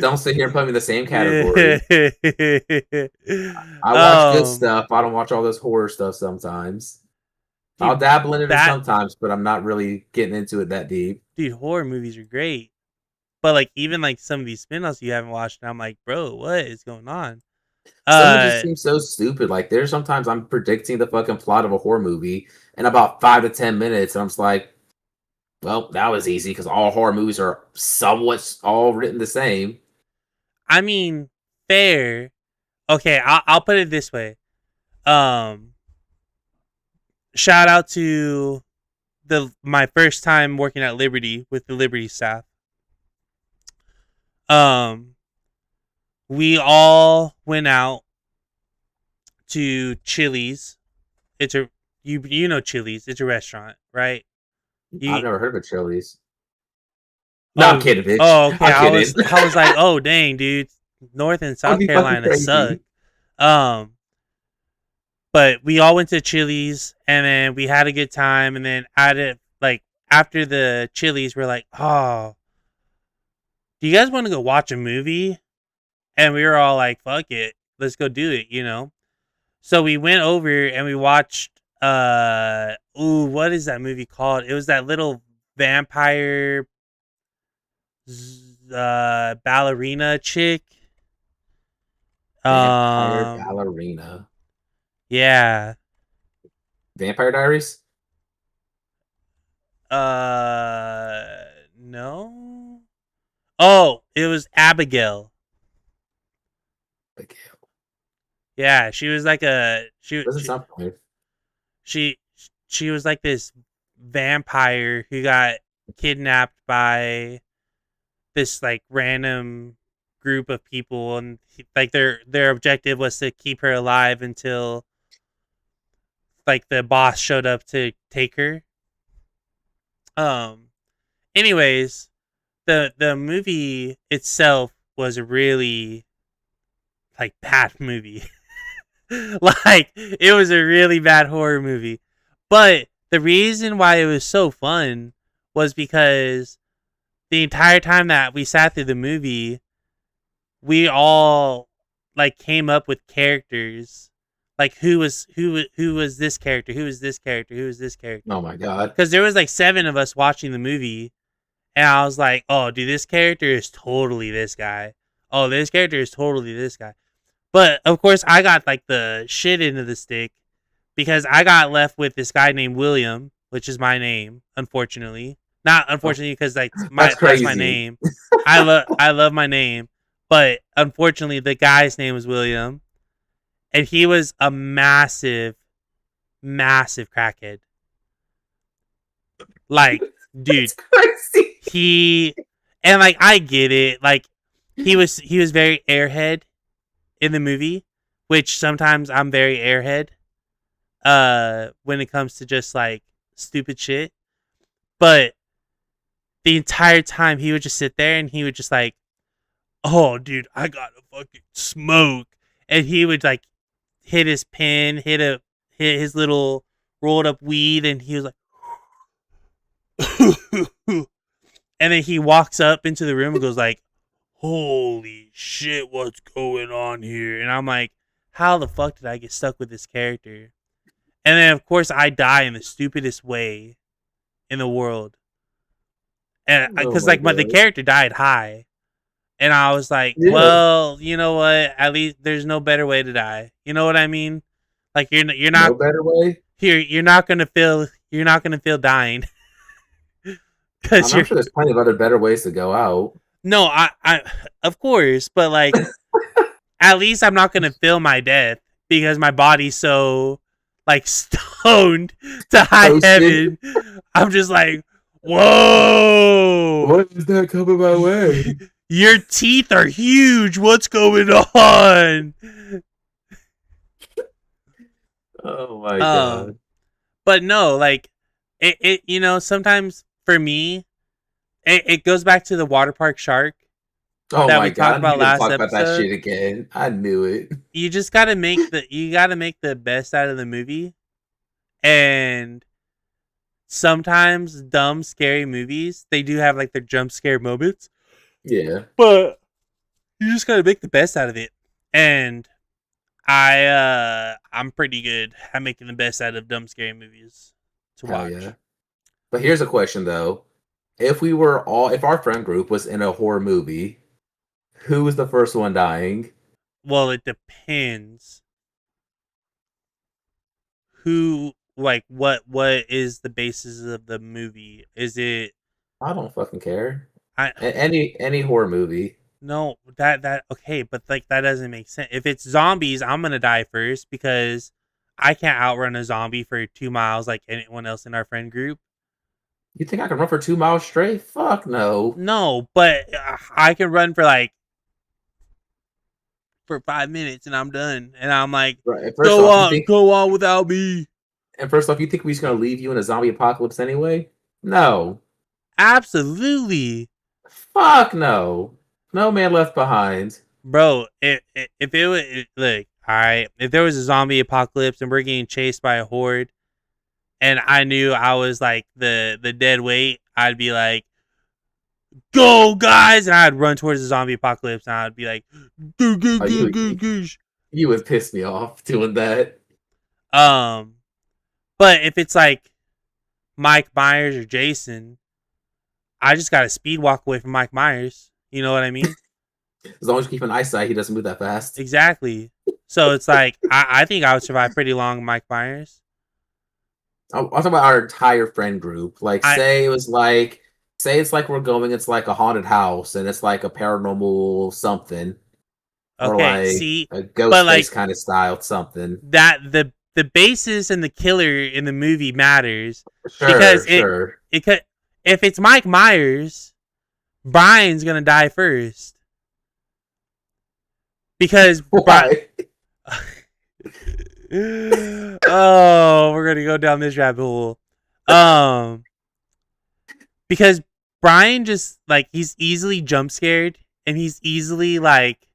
Don't sit here and put me in the same Yeah. category. I watch good stuff. I don't watch all this horror stuff sometimes. I'll dude, dabble in it that sometimes, but I'm not really getting into it that deep. dude, horror movies are great. But like even like some of these spin-offs you haven't watched, and I'm like, bro, what is going on? Some of it just Uh, seems so stupid. Like there's sometimes I'm predicting the fucking plot of a horror movie in about 5 to 10 minutes, and I'm just like, well, that was easy because all horror movies are somewhat all written the same. I mean, fair. Okay, I'll put it this way. Um, Shout out to the my first time working at Liberty with the Liberty staff. Um, we all went out to Chili's. It's a you know Chili's. It's a restaurant, right? I've You never heard of a Chili's. No, I'm oh kidding, bitch. oh okay. I'm I kidding. was I was like, oh dang, dude. North and I'd South be fucking Carolina suck. crazy. Um, but we all went to Chili's and then we had a good time. And then at it, like after the Chili's, we're like, oh, do you guys want to go watch a movie? And we were all like, fuck it, let's go do it, you know? So we went over and we watched, what is that movie called? It was that little vampire, ballerina chick. Vampire Um, Ballerina. yeah. Vampire Diaries? No. Oh, it was Abigail. Like, Yeah, she was like a doesn't sound familiar. she she was like this vampire who got kidnapped by this like random group of people, and like their objective was to keep her alive until like the boss showed up to take her. Um. Anyways, the movie itself was a really like bad movie. Like it was a really bad horror movie. But the reason why it was so fun was because the entire time that we sat through the movie, we all like came up with characters. Like who was this character? Who was this character? Who was this character? Oh my god. Because there was like 7 of us watching the movie, and I was like, oh, dude, this character is totally this guy. Oh, this character is totally this guy. But of course, I got like the shit into the stick because I got left with this guy named William, which is my name, unfortunately. Not Oh, unfortunately because like that's that's my crazy. name. I love my name, but unfortunately the guy's name was William, and he was a massive crackhead. Like, dude, That's crazy. he and like I get it. Like he was very airhead in the movie, which sometimes I'm very airhead when it comes to just like stupid shit. But the entire time he would just sit there and he would just like, "Oh, dude, I got to fucking smoke," and he would like hit his pen, hit his little rolled up weed, and he was like, and then he walks up into the room and goes like, "Holy shit, what's going on here?" And I'm like, "How the fuck did I get stuck with this character?" And then of course I die in the stupidest way in the world, and Oh because my like the god. character died high, and I was like, Yeah. well, you know what? At least there's no better way to die. You know what I mean? Like you're No not better way. here. You're not gonna feel dying I'm, because I'm you're sure there's plenty of other better ways to go out. no, I of course, but like at least I'm not gonna feel my death because my body's so like stoned to high Toasted. heaven. I'm just like, whoa. What is that coming my way? Your teeth are huge. What's going on? Oh my Um, god. but no, like you know, sometimes for me, it goes back to the water park shark Oh that my we talked god. I knew about you were gonna last talk about that episode. shit again. I knew it. You gotta make the best out of the movie, and sometimes dumb, scary movies they do have like their jump scare moments, Yeah. but you just gotta make the best out of it. And I'm pretty good at making the best out of dumb, scary movies to Hell yeah. watch. But here's a question though. If our friend group was in a horror movie, who was the first one dying? Well, it depends who like what is the basis of the movie. Is it I don't fucking care. I Any horror movie. no that okay, but like that doesn't make sense. If it's zombies, I'm gonna die first because I can't outrun a zombie for 2 miles like anyone else in our friend group. You think I can run for 2 miles straight? Fuck no. No, but I can run for like for 5 minutes and I'm done. And I'm like, Right. First off, go on without me. you think we're just gonna leave you in a zombie apocalypse anyway? No. Absolutely, Fuck no. No man left behind. bro. If it was look, all right, if there was a zombie apocalypse and we're getting chased by a horde, and I knew I was like the dead weight, I'd be like, go guys, and I'd run towards the zombie apocalypse, and I'd be like, go go Oh, go you go go. you would piss me off doing that. Um, but if it's like Mike Myers or Jason, I just gotta speed walk away from Mike Myers. You know what I mean? As long as you keep an eyesight, he doesn't move that fast. Exactly. So it's like I think I would survive pretty long, Mike Myers. I'm talking about our entire friend group. Like, I say it's like we're going into like a haunted house and it's like a paranormal something or okay, like see, a but ghost face like kind of style something. that the basis and the killer in the movie matters because Sure, sure. it could if it's Mike Myers, Brian's gonna die first because Brian. Why? Oh, we're gonna go down this rabbit hole. Um, because Brian just like he's easily jump scared and he's easily like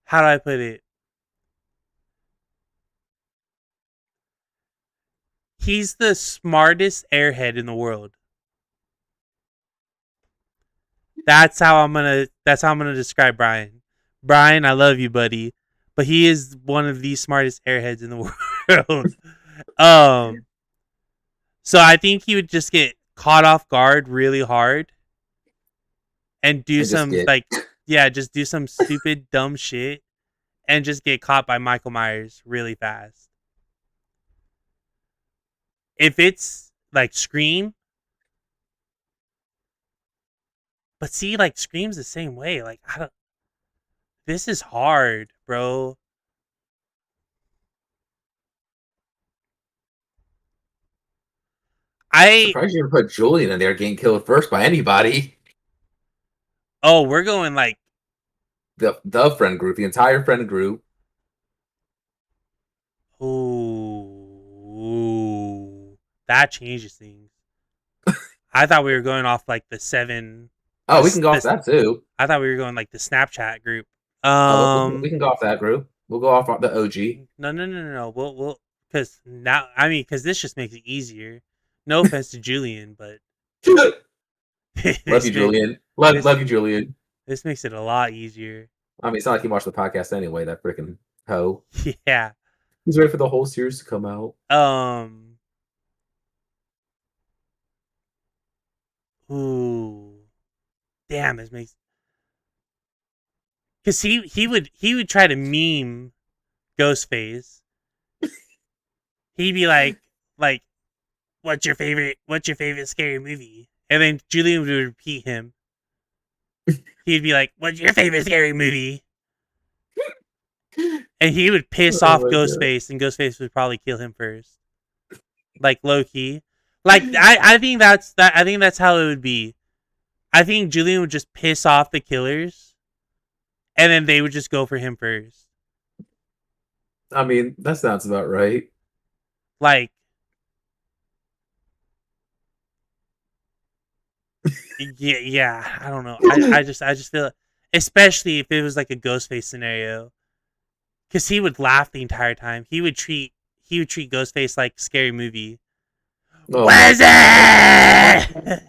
how do I put it? He's the smartest airhead in the world. That's how I'm gonna describe Brian. Brian, I love you, buddy, but he is one of the smartest airheads in the world. um, so I think he would just get caught off guard really hard and do And just some get like yeah, just do some stupid dumb shit and just get caught by Michael Myers really fast. If it's like Scream, but see, like Scream's the same way. Like I don't. This is hard, bro. I surprised you didn't put Julian in there getting killed first by anybody. oh, we're going like The friend group, the entire friend group. ooh, that changes things. I thought we were going off like the seven. Oh, we can This go off this. that too. I thought we were going like the Snapchat group. Oh, we can go off that group. We'll go off the OG. No. We'll because now I mean because this just makes it easier. No offense to Julian, but Love you, this Julian. this Love you, Julian. this makes it a lot easier. I mean, it's not like he watched the podcast anyway. That freaking hoe. Yeah. He's ready for the whole series to come out. Um. Ooh. Damn. This makes because he would try to meme Ghostface. He'd be like what's your favorite scary movie? And then Julian would repeat him. He'd be like, what's your favorite scary movie? And he would piss Oh off my god. Ghostface, and Ghostface would probably kill him first, like low key. Like I think that's that. I think that's how it would be. I think Julian would just piss off the killers, and then they would just go for him first. I mean, that sounds about right. Like, yeah. I don't know. I just feel, especially if it was like a Ghostface scenario, because he would laugh the entire time. He would treat Ghostface like scary movie. Oh my Was it?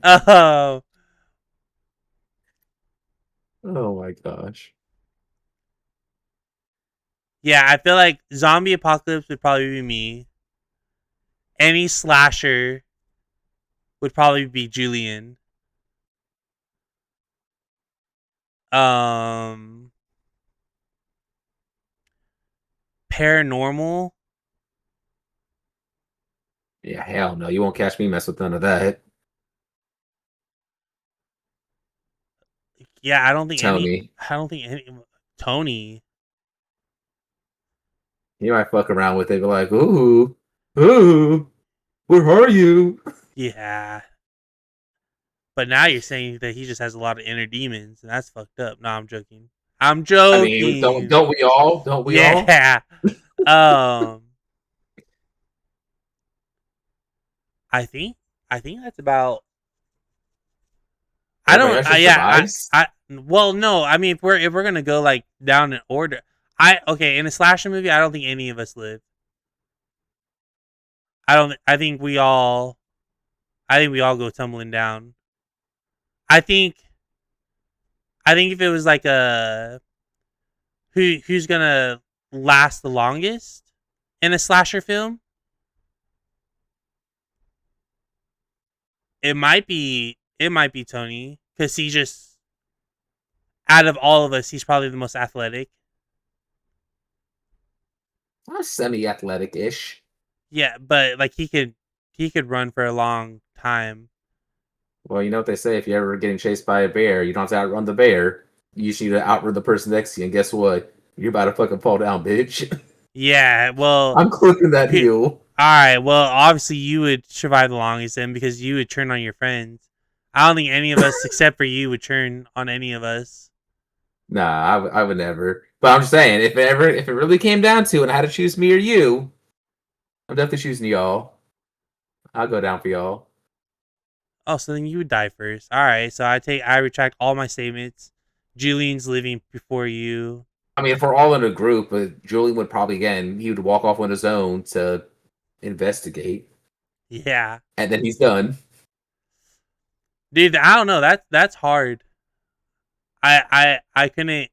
Oh, oh my gosh. yeah. I feel like zombie apocalypse would probably be me. Any slasher would probably be Julian. Um, paranormal. Yeah, hell no. You won't catch me mess with none of that. Yeah, I don't think Tell any. me. I don't think any. Tony. You might fuck around with it, be like, ooh, where are you? Yeah, but now you're saying that he just has a lot of inner demons, and that's fucked up. No, I'm joking. I'm I mean, joking. don't we all? Don't we all? Yeah. Um. I think. I think that's about. I Everybody don't. actually Yeah. survives? Well, no. I mean, if we're gonna go like down in order, okay in a slasher movie, I don't think any of us live. I don't. I think we all. I think we all go tumbling down. I think. I think if it was like a who's gonna last the longest in a slasher film, it might be Tony because he just out of all of us, he's probably the most athletic. Semi-athletic-ish. Yeah, but like he could run for a long time. Well, you know what they say: if you're ever getting chased by a bear, you don't have to outrun the bear. You just need to outrun the person next to you. And guess what? You're about to fucking fall down, bitch. Yeah, well, I'm clipping that all heel. right. Well, obviously you would survive the longest then because you would turn on your friends. I don't think any of us, except for you, would turn on any of us. Nah, I would never. But I'm just saying, if it really came down to it, and I had to choose me or you, I'm definitely choosing y'all. I'll go down for y'all. Oh, so then you would die first. All right. So I retract all my statements. Julian's living before you. I mean, if we're all in a group, Julian would probably again he would walk off on his own to investigate, Yeah, and then he's done. dude. I don't know. That's hard. I couldn't.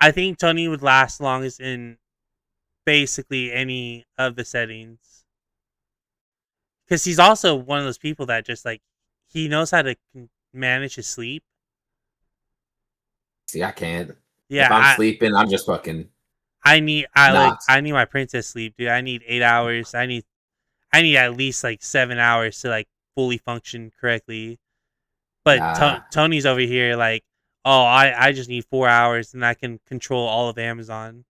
I think Tony would last longest in basically any of the settings because he's also one of those people that just like he knows how to manage his sleep. See, I can't. If Yeah, I'm sleeping, I'm just fucking not. I need my princess sleep, dude. I need 8 hours. I need at least like 7 hours to like fully function correctly. But Nah. Tony's over here like, oh, I just need 4 hours and I can control all of Amazon.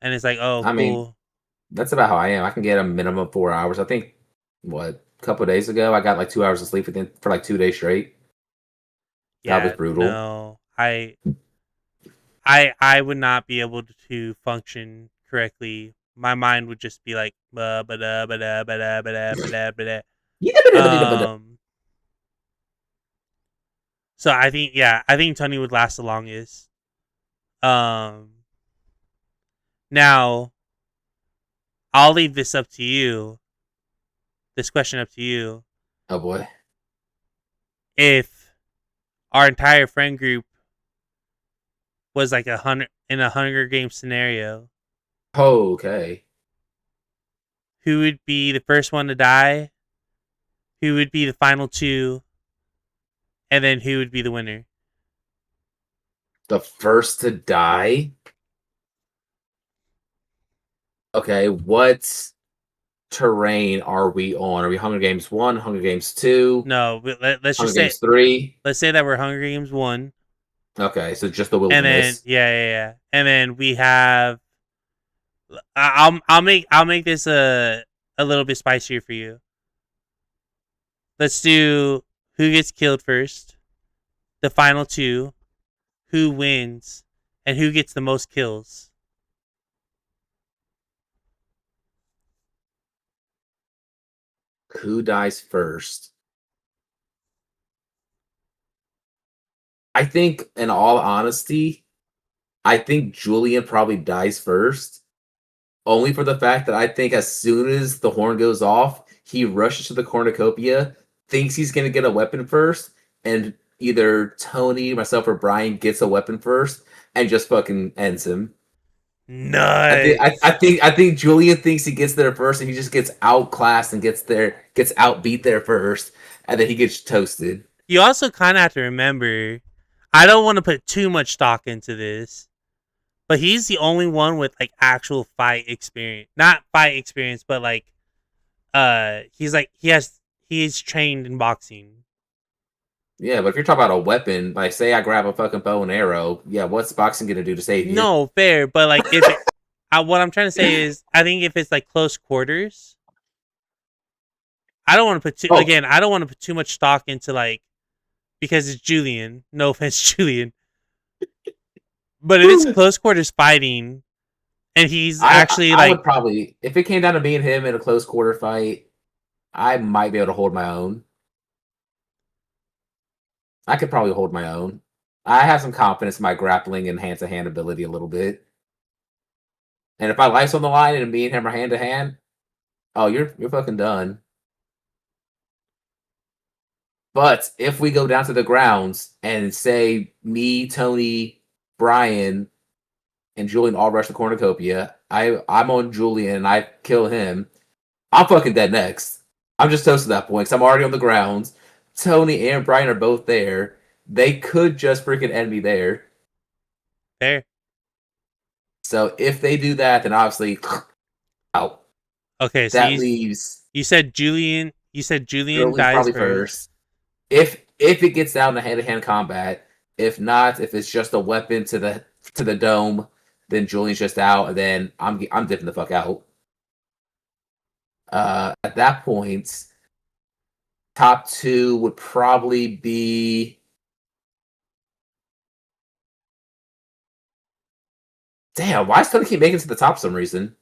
And it's like, oh, I mean, cool. that's about how I am. I can get a minimum of 4 hours. I think what a couple of days ago, I got like 2 hours of sleep within for like 2 days straight. That was Yeah, brutal. no, I would not be able to function correctly. My mind would just be like, ba ba da ba da ba da ba da ba da ba da. Um. So I think yeah, I think Tony would last the longest. Um. Now I'll leave this up to you. This question up to you. Oh boy. If our entire friend group was like a Hunger Games scenario, Okay. who would be the first one to die? Who would be the final two? And then who would be the winner? The first to die. Okay, what terrain are we on? Are we Hunger Games 1, Hunger Games 2, No, let's Hunger just say Games 3? let's say that we're Hunger Games 1, Okay, so just the and then wilderness. yeah, and then we have. I'll make this a little bit spicier for you. Let's do who gets killed first, the final two, who wins, and who gets the most kills. Who dies first? I think, in all honesty, I think Julian probably dies first, only for the fact that I think as soon as the horn goes off, he rushes to the cornucopia, thinks he's going to get a weapon first, and either Tony, myself, or Brian gets a weapon first and just fucking ends him. Nuts. I think Julian thinks he gets there first, and he just gets outclassed and gets outbeat there first, and then he gets toasted. You also kind of have to remember, I don't want to put too much stock into this, but he's the only one with like actual fight experience. Not fight experience, but like he's like he's trained in boxing. Yeah, but if you're talking about a weapon, like say I grab a fucking bow and arrow, yeah, what's boxing gonna do to save you? No, fair, but like if it, what I'm trying to say is I think if it's like close quarters, I don't want to put too Oh, again, I don't want to put too much stock into like because it's Julian. No offense, Julian. But if it's close quarters fighting and he's actually I like would probably if it came down to me and him in a close quarter fight, I might be able to hold my own. I could probably hold my own. I have some confidence in my grappling and hand to hand ability a little bit. And if my life's on the line and me and him are hand to hand, oh, you're fucking done. But if we go down to the grounds and say me, Tony, Brian, and Julian all rush the cornucopia, I'm on Julian and I kill him, I'm fucking dead next. I'm just toast at that point because I'm already on the grounds. Tony and Brian are both there. They could just freaking end me there. fair. So if they do that, then obviously out. Okay, so That leaves you said Julian. You said Julian Julie's dies probably first. first. If it gets down to hand to hand combat, if not, if it's just a weapon to the dome, then Julian's just out, and then I'm dipping the fuck out. At that point, top two would probably be. Damn, why does Tony keep making it to the top for some reason?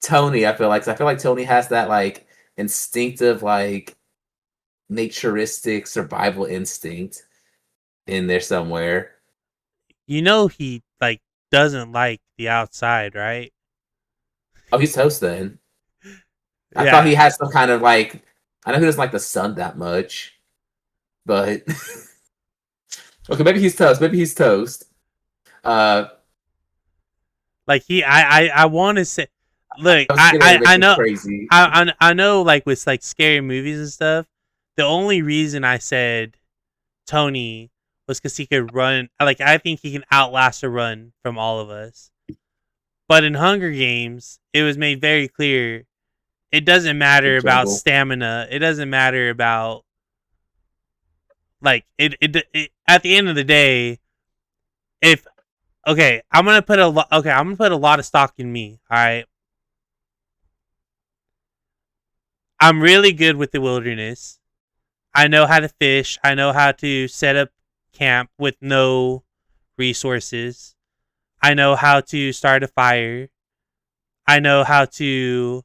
Tony, I feel like Tony has that like instinctive, like naturistic survival instinct in there somewhere. You know he like doesn't like the outside, right? Oh, he's toast then. I thought Yeah. he had some kind of like. I know he doesn't like the sun that much, but okay, maybe he's toast. Maybe he's toast. Uh, Like I want to say, look, I was getting ready to make I this know, crazy. I know, like with like scary movies and stuff. The only reason I said Tony was because he could run. Like I think he can outlast a run from all of us. But in Hunger Games, it was made very clear it doesn't The matter about jungle. stamina. It doesn't matter about like at the end of the day, if okay, I'm gonna put a lot of stock in me. All right, I'm really good with the wilderness. I know how to fish. I know how to set up camp with no resources. I know how to start a fire. I know how to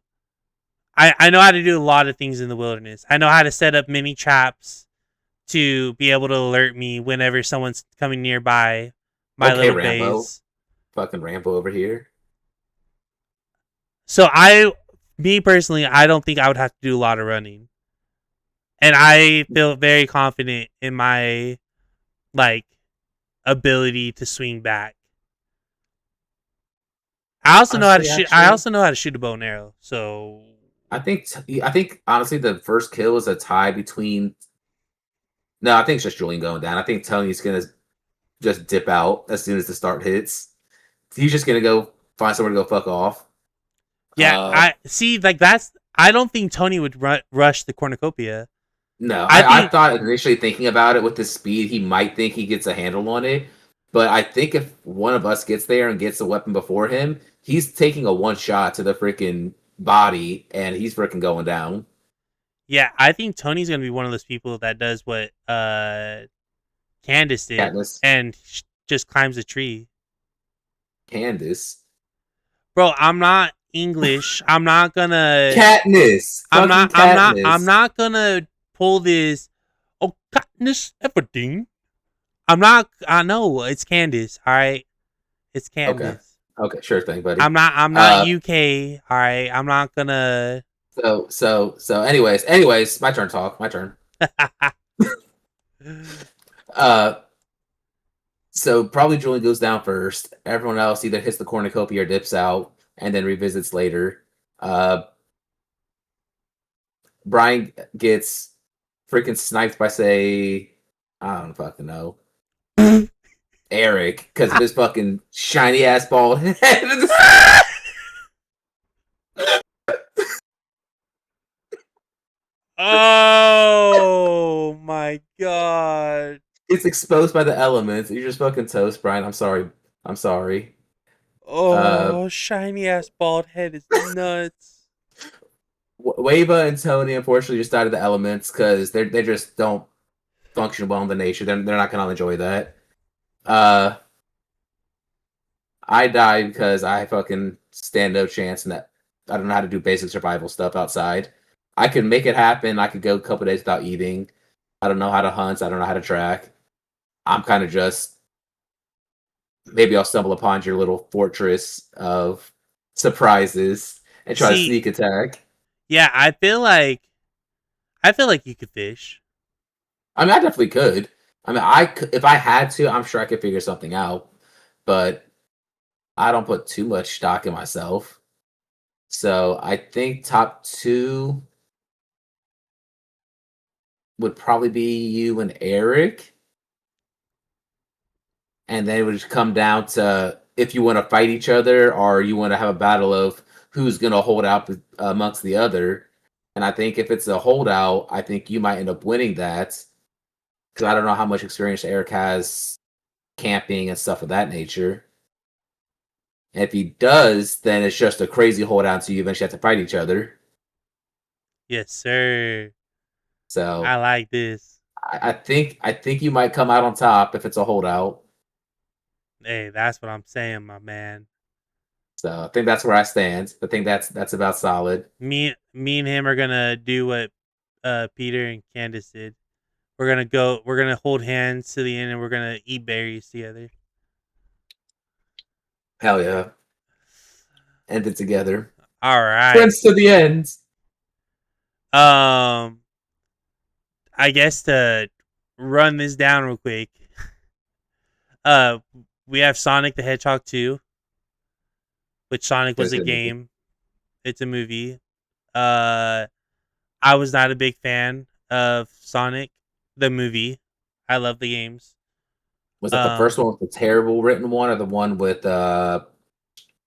I know how to do a lot of things in the wilderness. I know how to set up mini traps to be able to alert me whenever someone's coming nearby my Okay, little Rambo. base. Fucking Rambo over here. So me personally, I don't think I would have to do a lot of running. And I feel very confident in my like ability to swing back. I also know how to Honestly, shoot. I actually, also know how to shoot a bow and arrow. So I think honestly the first kill is a tie between. No, I think it's just Julian going down. I think Tony's gonna just dip out as soon as the start hits. He's just gonna go find somewhere to go fuck off. yeah, Uh, I see. Like that's. I don't think Tony would rush the cornucopia. no, I I think. thought initially thinking about it with the speed, he might think he gets a handle on it. But I think if one of us gets there and gets a weapon before him, he's taking a one shot to the freaking body and he's freaking going down. Yeah, I think Tony's gonna be one of those people that does what Candace did Katniss, and just climbs a tree. Candace, Bro, I'm not English. I'm not gonna. Katniss, fucking I'm Katniss. not gonna pull this. Oh, Katniss Everdeen. I'm not. I know it's Candace. All right, it's Okay, Candace. okay, sure thing, buddy. I'm not Uh, UK. All right, I'm not gonna. anyways, my turn. Talk, my turn. Uh, so probably Julian goes down first. Everyone else either hits the cornucopia or dips out, and then revisits later. Uh, Brian gets freaking sniped by say, I don't fucking know, Eric, because of his fucking shiny ass bald head. Oh my god. It's exposed by the elements. You're just fucking toast, Brian. I'm sorry. I'm sorry. Uh, Oh, shiny ass bald head is nuts. Wava and Tony unfortunately just died of the elements because they just don't function well in the nature. They're not gonna enjoy that. Uh, I died because I fucking stand no chance, and that I don't know how to do basic survival stuff outside. I could make it happen. I could go a couple days without eating. I don't know how to hunt. I don't know how to track. I'm kind of just maybe I'll stumble upon your little fortress of surprises and try to See, sneak attack. yeah, I feel like you could fish. I mean, I definitely could. I mean, if I had to, I'm sure I could figure something out. But I don't put too much stock in myself. So I think top two would probably be you and Eric, and then it would just come down to if you want to fight each other or you want to have a battle of who's going to hold out amongst the other. And I think if it's a holdout, I think you might end up winning that because I don't know how much experience Eric has camping and stuff of that nature. And if he does, then it's just a crazy holdout, so you eventually have to fight each other. Yes, sir. I So like this. I think you might come out on top if it's a holdout. Hey, that's what I'm saying, my man. So I think that's where I stand. I think that's about solid. Me and him are gonna do what Peter and Candace did. We're gonna hold hands to the end and we're gonna eat berries together. Hell yeah. End it together. All right. Friends to the end. Um I guess to run this down real quick. Uh we have Sonic the Hedgehog 2, which Sonic was That's a a good movie. game. It's a movie. Uh I was not a big fan of Sonic the movie. I love the games. Was that the first Um one with the terrible written one or the one with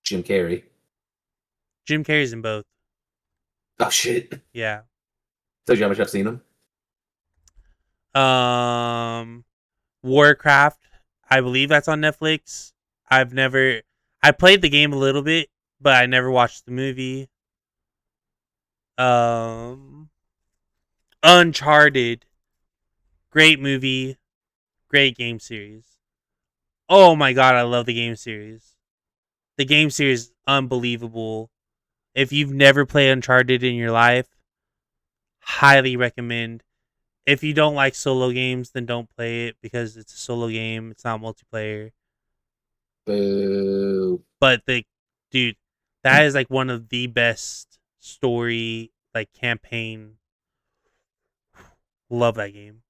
Jim Carrey? Jim Carrey's in both. Oh shit. Yeah. Told you how much I've seen him. Um Warcraft. I believe that's on Netflix. I've never I played the game a little bit, but I never watched the movie. Um Uncharted. Great movie, great game series. Oh my god, I love the game series. The game series is unbelievable. If you've never played Uncharted in your life, highly recommend. If you don't like solo games, then don't play it because it's a solo game. It's not multiplayer. Boo. But the dude, that is like one of the best story like campaign. Love that game.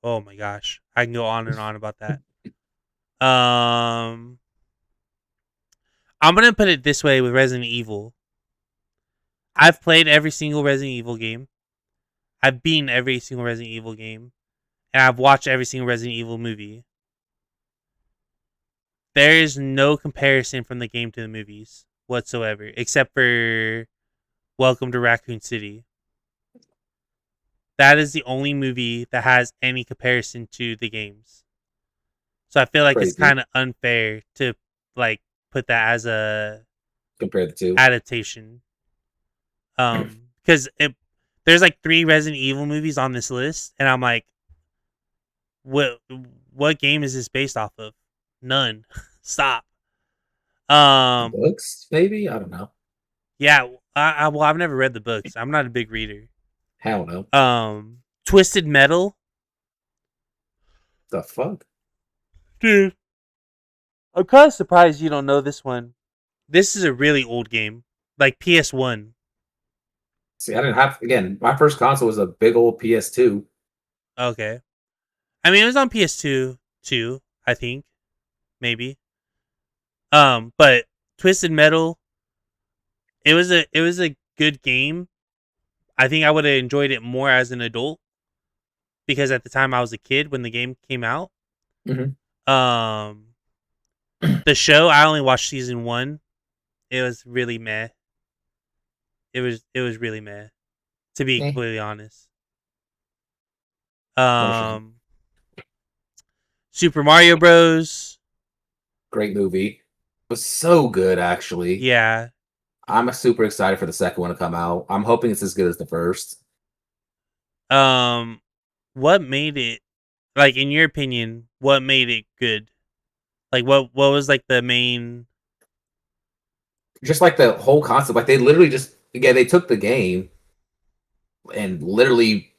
Oh my gosh. I can go on and on about that. Um I'm gonna put it this way with Resident Evil. I've played every single Resident Evil game. I've beaten every single Resident Evil game. And I've watched every single Resident Evil movie. There is no comparison from the game to the movies whatsoever, except for Welcome to Raccoon City. That is the only movie that has any comparison to the games. So I feel like it's Crazy. kind of unfair to like put that as a Compare the two. adaptation. Because there's like 3 Resident Evil movies on this list, and I'm like, what what game is this based off of? None. Stop. The Um, books, maybe? I don't know. yeah. Well, I've never read the books. I'm not a big reader. Hell no. Twisted Metal, The fuck? dude. I'm kind of surprised you don't know this one. This is a really old game, like PS1. See, I didn't have again. My first console was a big old PS2. Okay, I mean it was on PS2 too. I think maybe. But Twisted Metal, it was a good game. I think I would have enjoyed it more as an adult because at the time I was a kid when the game came out. Mm-hmm. Um, the show I only watched season 1. It was really meh. It was really meh, to be Eh, completely honest. what a shame. Um, Super Mario Bros. Great movie. It was so good, actually. Yeah. I'm super excited for the second one to come out. I'm hoping it's as good as the first. Um, what made it like in your opinion? What made it good? Like what was like the main? Just like the whole concept, like they literally just again they took the game and literally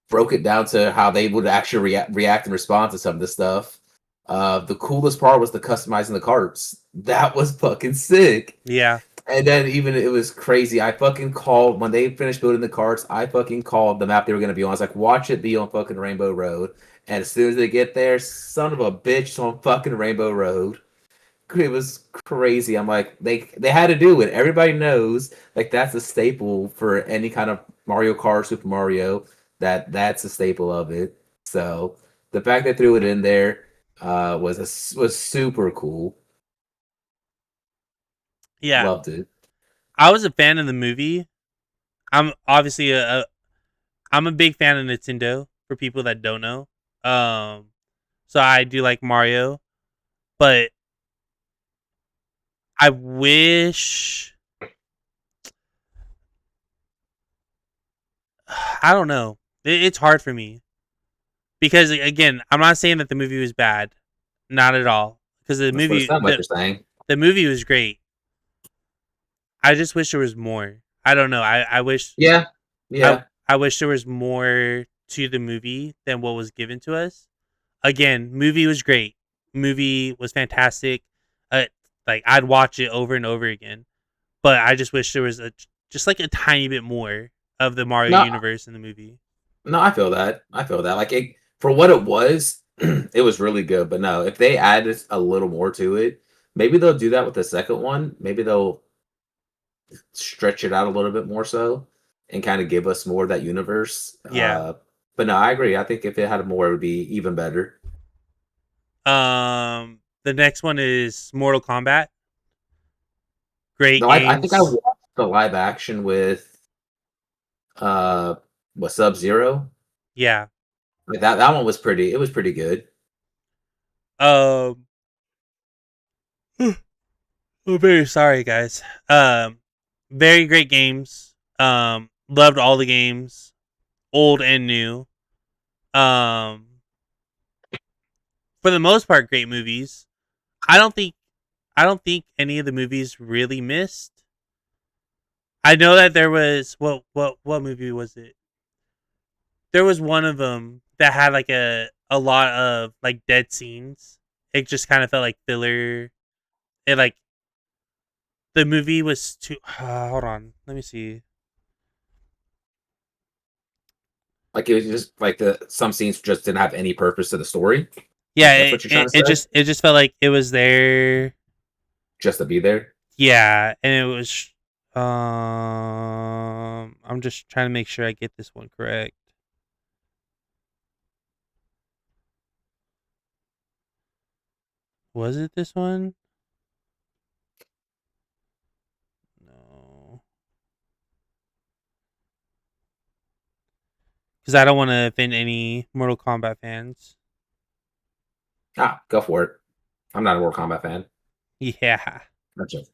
broke it down to how they would actually react and respond to some of this stuff. The coolest part was the customizing the carts. That was fucking sick. Yeah. And then even it was crazy. I fucking called when they finished building the carts. I fucking called the map they were gonna be on. I was like, watch it be on fucking Rainbow Road. And as soon as they get there, son of a bitch, it's on fucking Rainbow Road. It was crazy. I'm like, they had to do it. Everybody knows like that's a staple for any kind of Mario Kart, Super Mario. That's a staple of it. So the fact they threw it in there was super cool. Yeah, Loved it. I was a fan of the movie. I'm obviously I'm a big fan of Nintendo. For people that don't know, um, so I do like Mario, but I wish I don't know. It's hard for me because again, I'm not saying that the movie was bad, not at all. Because That's what it sounds like you're saying. the movie was great. I just wish there was more. I don't know. I wish Yeah, I yeah. I wish there was more to the movie than what was given to us. Again, movie was great. Movie was fantastic. Uh, like I'd watch it over and over again. But I just wish there was just like a tiny bit more of the Mario No, universe in the movie. no, I feel that. I feel that. Like for what it was, it was really good. But no, if they added a little more to it, maybe they'll do that with the second one. Maybe they'll stretch it out a little bit more so and kind of give us more of that universe. Yeah. But no, I agree. I think if it had more, it would be even better. The next one is Mortal Kombat. Great I think I games. watched the live action with uh what Sub Zero. Yeah. That one was pretty. It was pretty good. Um. I'm very sorry, guys. Very great games. Loved all the games, old and new. Um, for the most part, great movies. I don't think I don't think any of the movies really missed. I know that there was what movie was it? There was one of them that had like a lot of like dead scenes. It just kind of felt like filler. It like the movie was too. Hold on, let me see. Like it was just like the some scenes just didn't have any purpose to the story. Yeah, That's what you're trying to say. it just felt like it was there. Just to be there. Yeah, and it was. I'm just trying to make sure I get this one correct. Was it this one? No, because I don't want to offend any Mortal Kombat fans. Go for it. I'm not a Mortal Kombat fan. Yeah. Not just.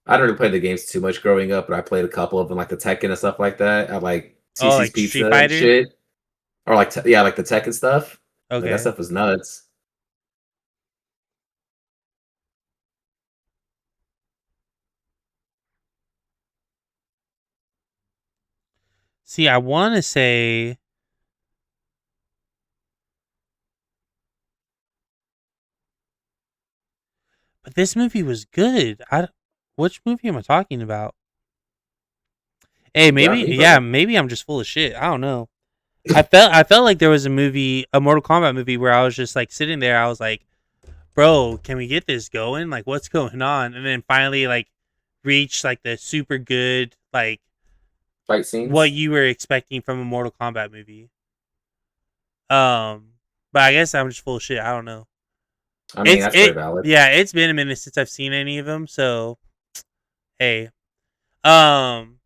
I don't really play the games too much growing up, but I played a couple of them, like the Tekken and stuff like that. I like Oh, CC's like Pizza Street and Fighter. shit, or like yeah, like the Tekken stuff. Like that Okay. stuff was nuts. See, I want to say, but this movie was good. Which movie am I talking about? Hey, You maybe got me, yeah, brother. maybe I'm just full of shit. I don't know. I felt like there was a movie, a Mortal Kombat movie, where I was just like sitting there. I was like, "Bro, can we get this going? Like, what's going on?" And then finally, like, reached like the super good, like Fight what scenes. you were expecting from a Mortal Kombat movie. Um, but I guess I'm just full of shit. I don't know. I mean, that's very It valid. yeah, it's been a minute since I've seen any of them. So hey, um,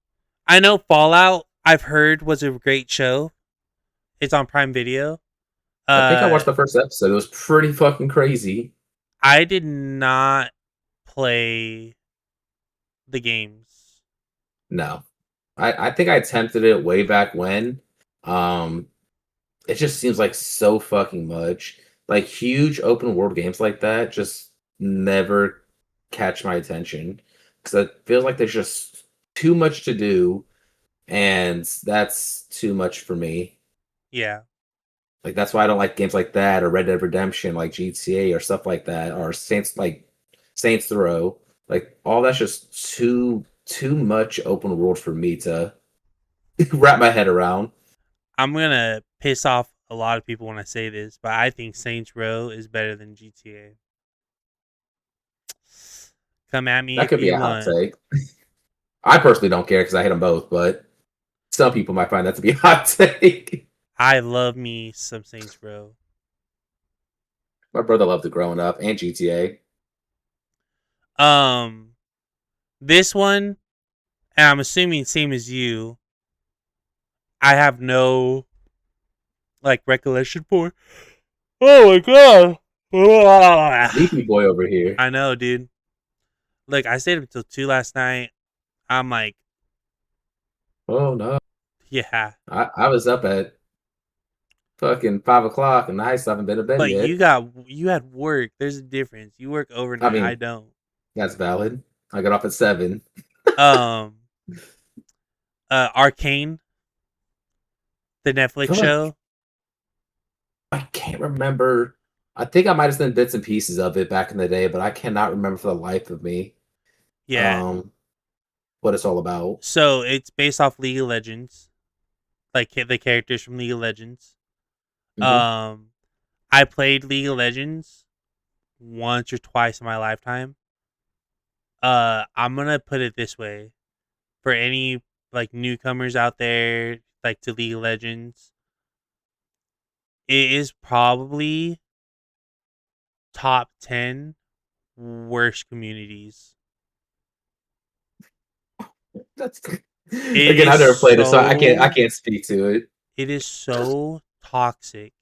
I know Fallout. I've heard was a great show. It's on Prime Video. I think I watched Uh, the first episode. It was pretty fucking crazy. I did not play the games. No, I think I attempted it way back when. Um, it just seems like so fucking much. Like huge open world games like that just never catch my attention because it feels like there's just too much to do, and that's too much for me. Yeah, Like that's why I don't like games like that or Red Dead Redemption, like GTA or stuff like that, or Saints Row. Like all that's just too much open world for me to wrap my head around. I'm gonna piss off a lot of people when I say this, but I think Saints Row is better than GTA. Come at me That if could be you a hot want. take. I personally don't care because I hate them both, but some people might find that to be a hot take. I love me some Saints Row. My brother loved it growing up and GTA. Um, This one, and I'm assuming same as you, I have no like recollection for. Oh my god! Sleepy boy over here. I know, dude. Look, I stayed up until 2 last night. I'm like, Oh no. yeah. I was up at fucking 5 o'clock and I still haven't been to bed But yet. you had work. There's a difference. You work I overnight. I mean, don't. that's valid. I got off at 7. Um Arcane, the I Netflix feel like show. I can't remember. I think I might have seen bits and pieces of it back in the day, but I cannot remember for the life of me Yeah. um what it's all about. So it's based off League of Legends, like the characters from League of Legends. Hmm. Um I played League of Legends once or twice in my lifetime. I'm going to put it this way for any like newcomers out there like to League of Legends. It is probably top 10 worst communities. That's It again, is I've never played it, so I so can't speak to it. toxic,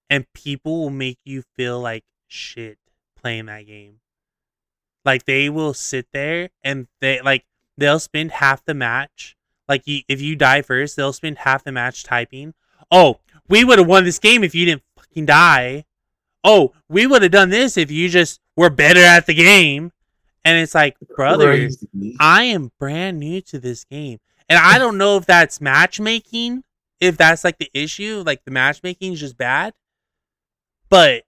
and people will make you feel like shit playing that game. Like they will sit there and they'll spend half the match. Like if you die first, they'll spend half the match typing, "Oh, we would have won this game if you didn't fucking die. Oh, we would have done this if you just were better at the game." And it's like, brother, Crazy. I am brand new to this game. And I don't know if that's matchmaking, if that's like the issue, like the matchmaking is just bad. But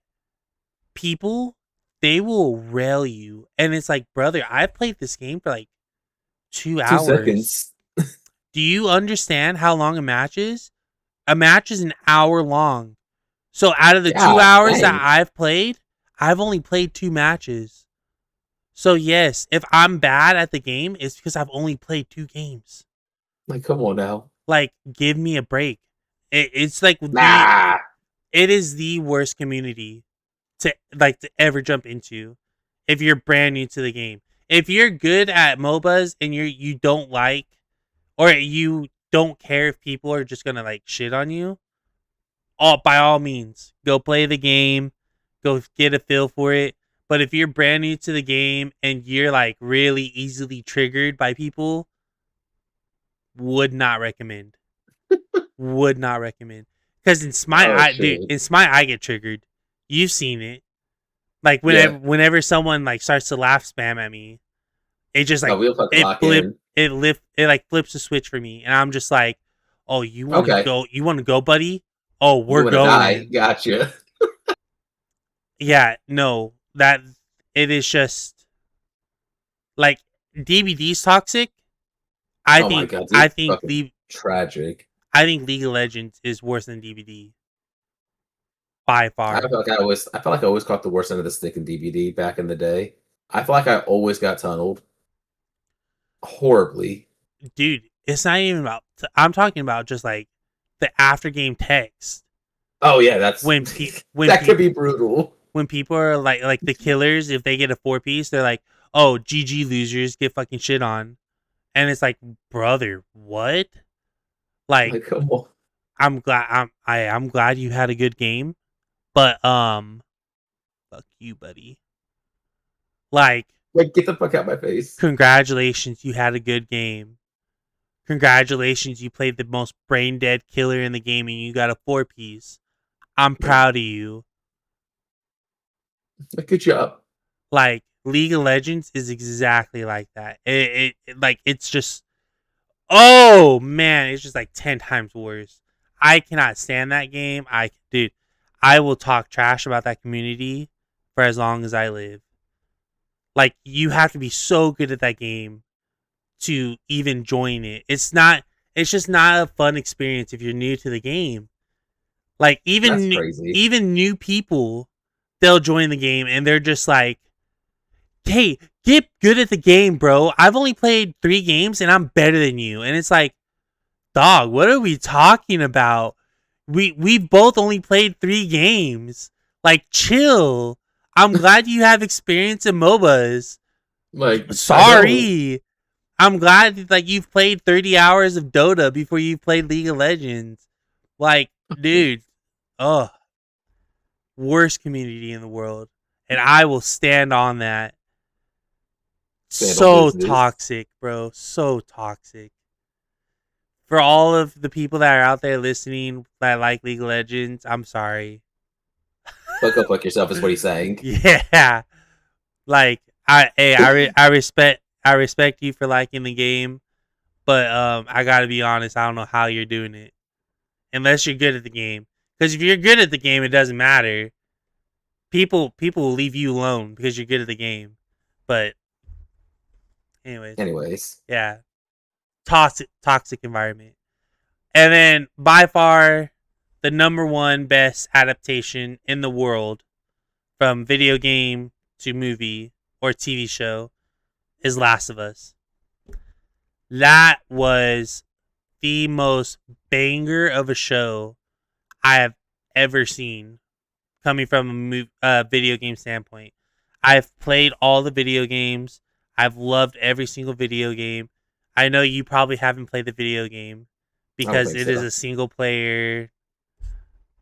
people, they will rail you. And it's like, brother, I played this game for like 2 hours. 2 seconds. Do you understand how long a match is? A match is an hour long. So out of the two Yeah, hours that dang. I've played, I've only played 2 matches. So yes, if I'm bad at the game, it's because I've only played 2 games. Like, come on now. Like, give me a break. It's like Nah. it is the worst community to ever jump into if you're brand new to the game. If you're good at MOBAs and you don't like, or you don't care if people are just gonna like shit on you, by all means, go play the game, go get a feel for it. But if you're brand new to the game and you're like really easily triggered by people, would not recommend. Would not recommend. Because in Smite, Oh dude, shit. in Smite, I get triggered. You've seen it. Like Yeah. whenever someone like starts to laugh spam at me, it just Oh, like we'll fucking lock in. it like flips a switch for me, and I'm just like, oh, Okay. you want to go, buddy? Oh, You we're wanna die? going. Gotcha. Yeah, no, that it is just like DBD's toxic. Oh my god, I dude. think Fucking tragic. League of Legends is worse than DBD by I far. feel like I felt like I always caught the worst end of the stick in DVD back in the day. I feel like I always got tunneled horribly. Dude, it's not even about. I'm talking about just like the after game text Oh yeah, that's when when that could people be brutal. when people are like the killers, if they get a 4 piece, they're like, oh, GG losers, get fucking shit on. And it's like, brother, what? Like, Like, come on. I'm glad you had a good game, but fuck you, buddy. Like, Like, get the fuck out my face. congratulations, you had a good game. Congratulations, you played the most brain dead killer in the game and you got a 4 piece. I'm Yeah. proud of you. Like, good job. Like, League of Legends is exactly like that. Like it's just, oh man, it's just like 10 times worse. I cannot stand that game. Dude, I will talk trash about that community for as long as I live. Like you have to be so good at that game to even join it. It's just not a fun experience if you're new to the game. Like That's crazy. even new people, they'll join the game and they're just like, "Hey, get good at the game, bro. I've only played 3 games and I'm better than you." And it's like, "Dog, what are we talking about? We've both only played 3 games. Like chill. I'm glad you have experience in MOBAs, Like, I don't. Sorry. I'm glad like you've played 30 hours of Dota before you played League of Legends. Like, dude, ugh, worst community in the world. And I will stand on that. Sandal So business. toxic, bro. So toxic. For all of the people that are out there listening that like League of Legends, I'm sorry. But go fuck yourself is what he's saying. Yeah. Like I respect you for liking the game, but I got to be honest, I don't know how you're doing it unless you're good at the game. Cuz if you're good at the game, it doesn't matter. People will leave you alone because you're good at the game. But anyways, Anyways, yeah. Toxic environment. And then by far the number one best adaptation in the world from video game to movie or TV show is Last of Us. That was the most banger of a show I have ever seen coming from video game standpoint. I've played all the video games. I've loved every single video game. I know you probably haven't played the video game I don't because think it is so. a single player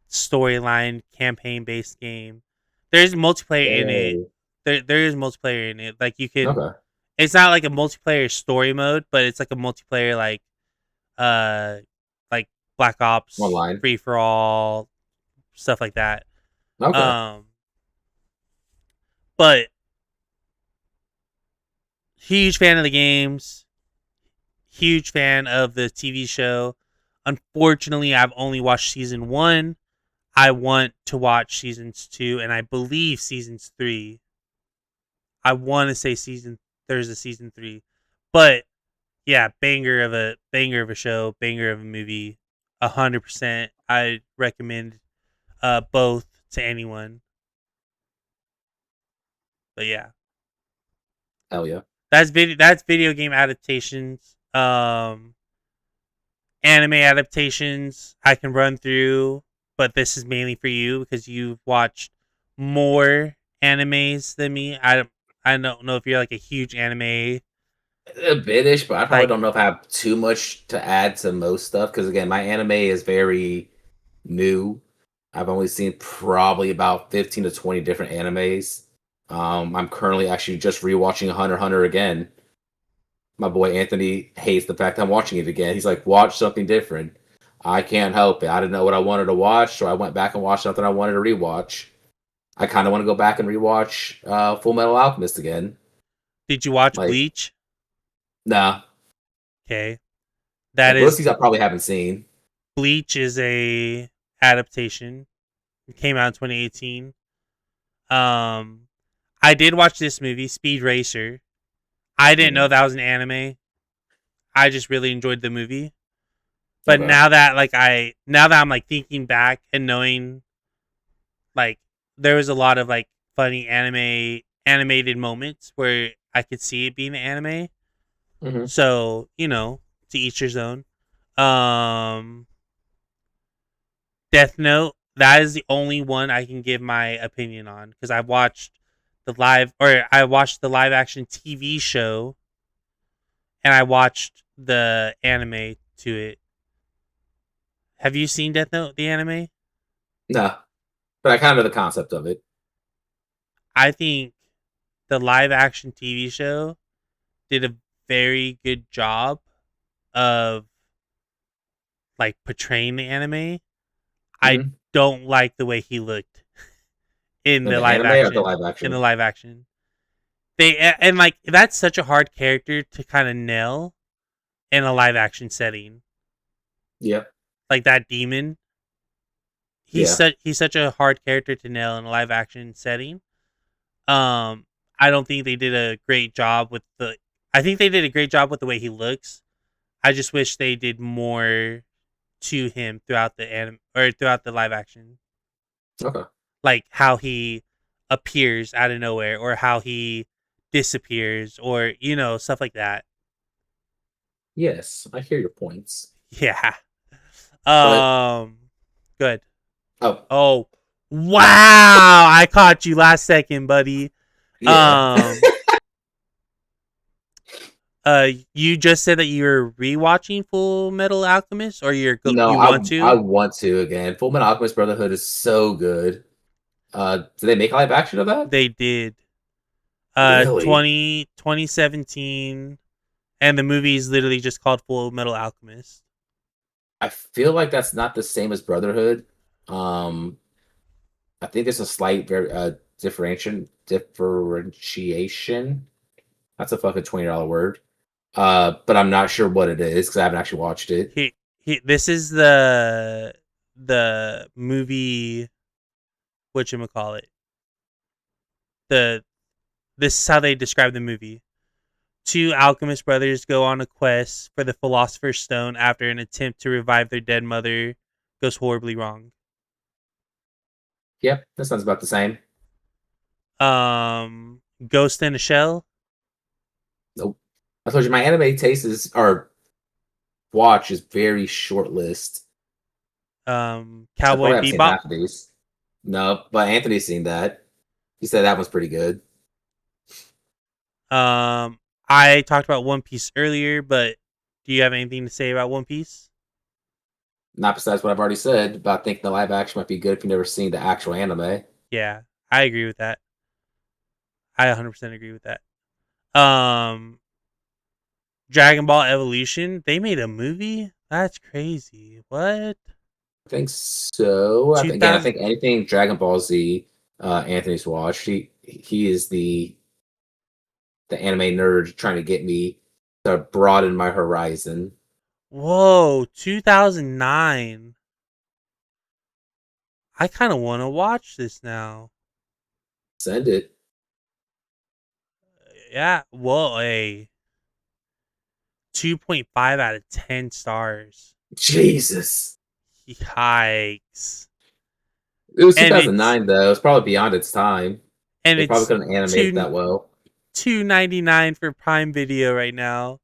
storyline campaign based game. There's multiplayer in it. Yay. There is multiplayer in it. Like you can Okay. it's not like a multiplayer story mode, but it's like a multiplayer uh like Black Ops, Online. free for all, stuff like that. Okay. Um but huge fan of the games, huge fan of the TV show. Unfortunately, I've only watched season 1. I want to watch seasons 2 and I believe seasons 3. I want to say there's a season 3. But yeah, banger of a show, banger of a movie. 100%. I recommend both to anyone. But yeah, Hell yeah. that's video game adaptations. Anime adaptations I can run through, but this is mainly for you because you've watched more animes than me. I don't know if you're like a huge anime A bitish, but I probably like don't know if I have too much to add to most stuff because again, my anime is very new. I've only seen probably about 15 to 20 different animes. I'm currently actually just rewatching Hunter x Hunter again. My boy Anthony hates the fact I'm watching it again. He's like, watch something different. I can't help it. I didn't know what I wanted to watch, so I went back and watched something I wanted to rewatch. I kind of want to go back and rewatch Full Metal Alchemist again. did you watch Like, Bleach? nah, Okay. That most of is these I probably haven't seen. Bleach is a adaptation. It came out in 2018. Um I did watch this movie, Speed Racer. I didn't know Mhm. that was an anime. I just really enjoyed the movie. But Okay. now that I'm like thinking back and knowing like there was a lot of like funny animated moments where I could see it being an anime. Hmm. So, to each his own. Um Death Note, that is the only one I can give my opinion on because I watched the live action TV show and I watched the anime to it. Have you seen Death Note, the anime? No, but I kind of know the concept of it. I think the live action TV show did a very good job of like portraying the anime. I Hmm. don't like the way he looked in In the the live anime or the action. live In the action? live action, and like that's such a hard character to kind of nail in a live action setting. Yeah, Like that demon, yeah, he's such a hard character to nail in a live action setting. Um, I don't think they did a great job with the. I think they did a great job with the way he looks. I just wish they did more to him throughout the throughout the live action, okay. like how he appears out of nowhere or how he disappears or stuff like that. Yes, I hear your points. Yeah. But Um. Good. oh Oh. Wow! I caught you last second, buddy. yeah. Um. You just said that you're rewatching Full Metal Alchemist, or No, you want I to? want to again. Full Metal Alchemist Brotherhood is so good. Did they make a live action of that? They did. Really? 2017, and the movie is literally just called Full Metal Alchemist. I feel like that's not the same as Brotherhood. Um, I think there's a slight differentiation. That's a fucking $20 word. But I'm not sure what it is because I haven't actually watched it. This is the movie. Whatchamacallit. The This is how they describe the movie. Two alchemist brothers go on a quest for the Philosopher's Stone after an attempt to revive their dead mother goes horribly wrong. Yep, that sounds about the same. Ghost in a Shell. Nope. I told you my anime taste is or watch is very short list. I Cowboy probably haven't seen Bebop. half of these. No, but Anthony's seen that. He said that was pretty good. I talked about One Piece earlier, but do you have anything to say about One Piece? Not besides what I've already said about thinking the live action might be good if you've never seen the actual anime. Yeah, I agree with that. I 100% agree with that. Um, Dragon Ball Evolution. They made a movie. That's crazy. What? I think so. I 2000. think anything Dragon Ball Z, Anthony's watched. He is the anime nerd trying to get me to broaden my horizon. Whoa, 2009. I kind of want to watch this now. Send it. Yeah. Whoa, a 2.5 out of 10 stars. Jesus. Yikes. It was And it's 2009 though. It's probably beyond its time. and They probably it's couldn't animate it two that well. 2.99 for Prime Video right now.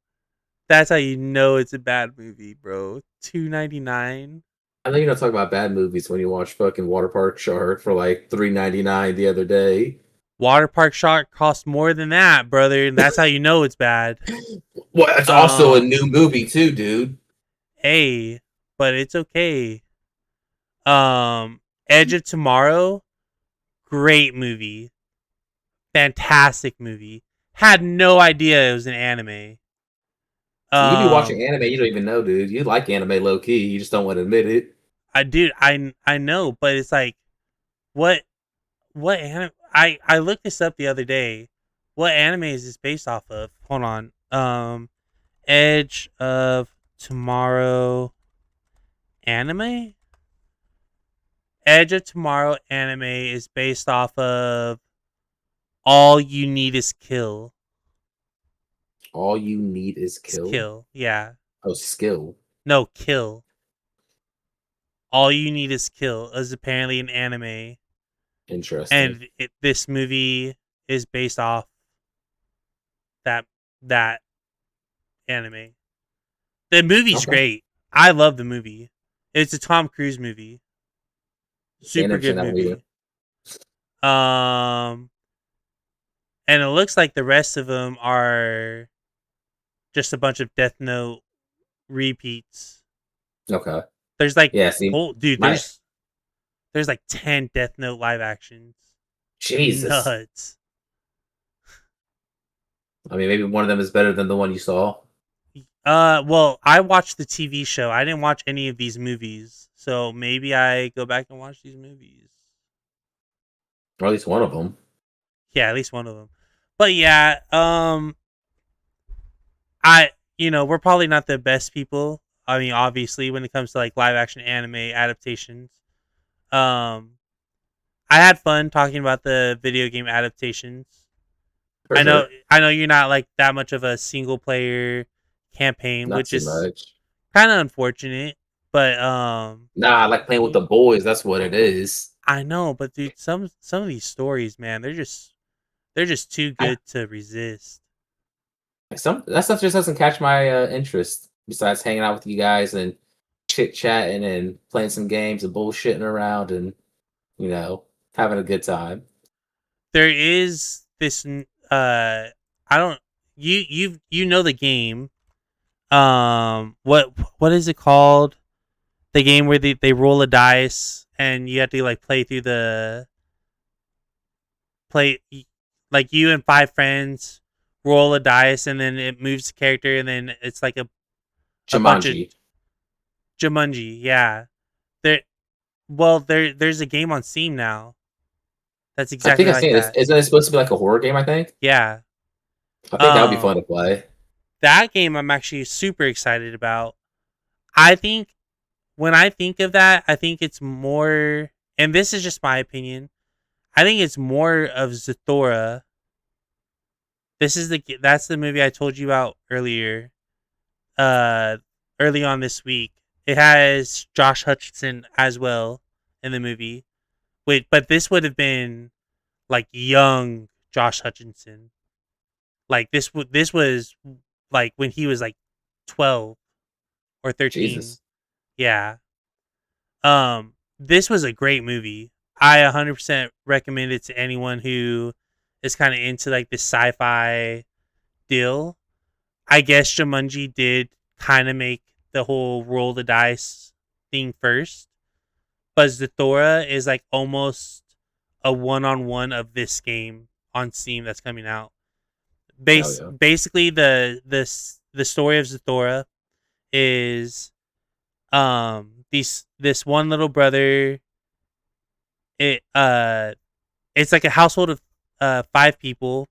That's how you know it's a bad movie, bro. 2.99. I know you don't talk about bad movies when you watch fucking Water Park Shark for like $3.99 the other day. Water Park Shark costs more than that, brother, and that's how you know it's bad. Well, it's also a Um, new movie too, dude. hey, but it's okay. Edge of Tomorrow, great movie, fantastic movie. Had no idea it was an anime. You be watching Um, anime, you don't even know, dude. You like anime low key, you just don't want to admit it. I know, but it's like what anime? I looked this up the other day. What anime is this based off of? Hold on. Edge of Tomorrow anime. Edge of Tomorrow anime is based off of All You Need Is Kill. All you need is It's kill. Kill. Yeah. Oh, skill. No, Kill. All You Need Is Kill is apparently an anime, Interesting. and this movie is based off that that anime. The movie's Okay. great. I love the movie. It's a Tom Cruise movie. Ain't Super never seen good that one either. movie. Um, and it looks like the rest of them are just a bunch of Death Note repeats. Okay. There's like Yeah, see, whole dude. my There's like 10 Death Note live actions. Jesus. Nuts. I mean, maybe one of them is better than the one you saw, Well, I watched the TV show. I didn't watch any of these movies, so maybe I go back and watch these movies. or at least one of them. Yeah, at least one of them. But yeah, I we're probably not the best people. I mean, obviously, when it comes to like live action anime adaptations. Um, I had fun talking about the video game adaptations. For sure. I know you're not like that much of a single player campaign, Not which too is much. kind of unfortunate. But Nah, I like playing with the boys. That's what it is. I know, but dude, some of these stories, man, they're just too I, good to resist. some that stuff just doesn't catch my interest. Besides hanging out with you guys and chit chatting and playing some games and bullshitting around and having a good time. There is this I don't you know the game. What is it called? The game where they roll a dice and you have to like play like you and five friends roll a dice and then it moves the character and then it's like a bunch of Jumanji. Jumanji. Yeah, there's a game on Steam now that's I exactly think I've like seen it. that. Isn't it supposed to be like a horror game? I think. Yeah. I think that would be fun to Um, play. that game I'm actually super excited about. I think when I think of that, I think it's more, and this is just my opinion. I think it's more of Zathura. That's the movie I told you about earlier. Uh, early on this week, it has Josh Hutcherson as well in the movie. Wait, but this would have been like young Josh Hutcherson. Like this was like when he was like 12 or 13. Jesus. Yeah. This was a great movie. I 100% recommend it to anyone who is kind of into like this sci-fi deal. I guess Jumanji did kind of make the whole roll the dice thing first, but Zathura is like almost a one-on-one of this game on Steam that's coming out. Hell yeah. Basically the story of Zathura is this one little brother. It's like a household of five people.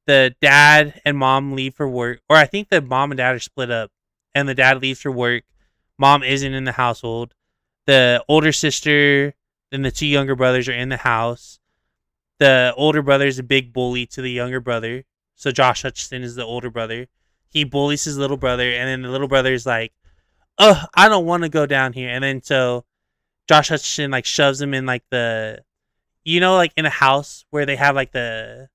The dad and mom leave for work, or I think the mom and dad are split up, and the dad leaves for work. Mom isn't in the household. The older sister and the two younger brothers are in the house. The older brother is a big bully to the younger brother. So Josh Hutcherson is the older brother. He bullies his little brother, and then the little brother is like, "Oh, I don't want to go down here." And then so Josh Hutcherson like shoves him in like like in a house where they have like the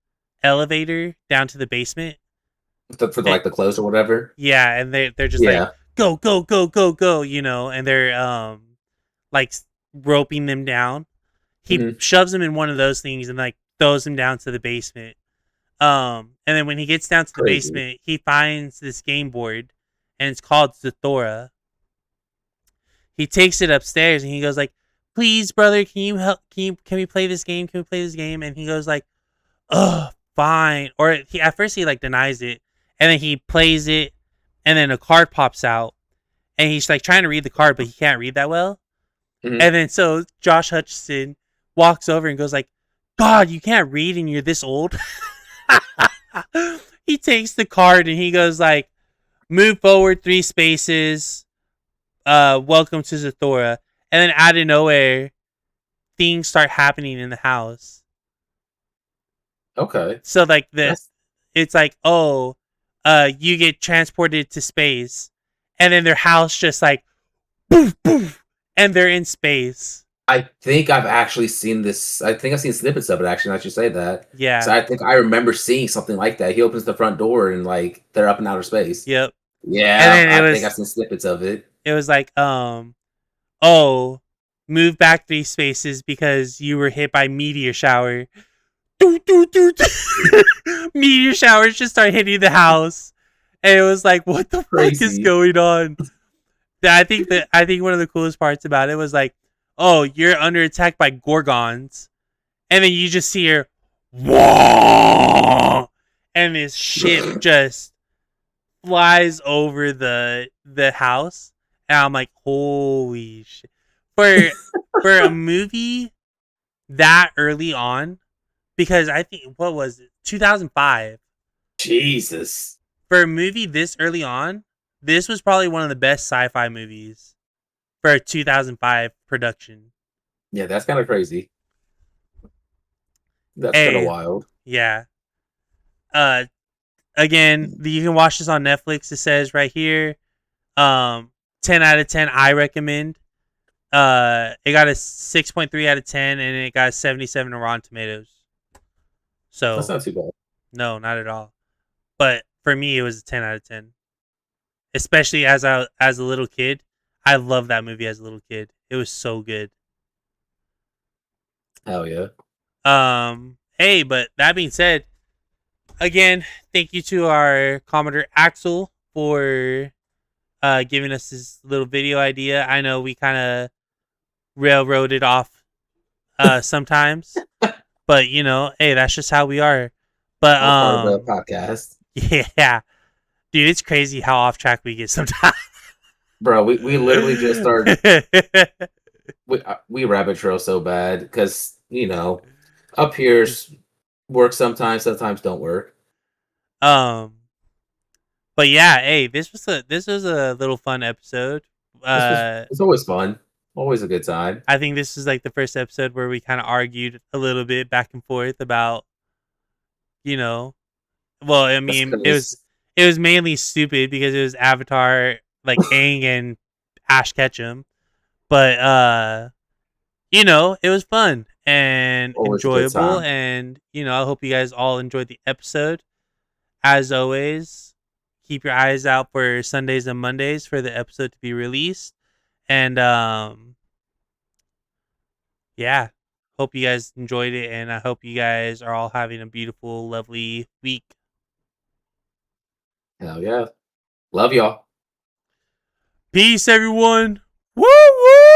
elevator down to the basement. For the, And, like the clothes or whatever. yeah, and they're just like Yeah. go go go go go, and they're like roping them down. He Hmm. shoves him in one of those things and like throws him down to the basement. And then when he gets down to the Crazy. basement, he finds this game board, and it's called Zathura. He takes it upstairs and he goes like, "Please, brother, can you help? Can we play this game? Can we play this game?" And he goes like, "Oh, fine." Or at first he like denies it, and then he plays it, and then a card pops out, and he's like trying to read the card, but he can't read that well. Hmm. And then so Josh Hutcherson walks over and goes like, "God, you can't read and you're this old." He takes the card and he goes like, "Move forward 3 spaces. Welcome to Zathura." And then out of nowhere, things start happening in the house. Okay. So like That's. it's like, oh, you get transported to space, and then their house just like poof poof, and they're in space. I think I've actually seen this. I think I've seen snippets of it actually. Now that you say that, so Yeah. I think I remember seeing something like that. He opens the front door and like they're up in outer space. Yep. And Yeah, then I think I've seen snippets of it. it was like, oh, move back 3 spaces because you were hit by meteor shower. Doo, doo, doo, doo. Meteor showers just start hitting the house, and it was like, what the fuck is Crazy. going on? I think one of the coolest parts about it was like, oh, you're under attack by gorgons, and then you just see her, whoa, and this ship just flies over the house, and I'm like, holy shit! For for a movie that early on, because I think what was it, 2005. Jesus. For a movie this early on, this was probably one of the best sci-fi movies for a 2005 production. Yeah, that's kind of crazy. That's kind of Hey, wild. yeah. Uh, Again, you can watch this on Netflix. It says right here, 10 out of 10. I recommend. It got a 6.3 out of 10, and it got a 77 on Rotten Tomatoes. That's So not too bad. no, not at all. But for me, it was a 10 out of 10. Especially as a little kid, I loved that movie as a little kid. It was so good. Hell yeah. Hey, but that being said, again, thank you to our commenter Axel for giving us this little video idea. I know we kind of railroaded off sometimes, but hey, that's just how we are. But All part of the podcast. yeah, dude, it's crazy how off track we get sometimes. Bro, we literally just started. We rabbit trail so bad because up here's work sometimes don't work. um, but yeah, hey, this was a little fun episode. It's always fun, always a good time. I think this is like the first episode where we kind of argued a little bit back and forth about, you know, well, I That's mean, it was because it was mainly stupid because it was Avatar, like Aang and Ash Ketchum, but it was fun and always a good enjoyable, time. and I hope you guys all enjoyed the episode. As always, keep your eyes out for Sundays and Mondays for the episode to be released, and yeah, hope you guys enjoyed it, and I hope you guys are all having a beautiful, lovely week. Hell yeah, love y'all. Peace, everyone. Woo woo.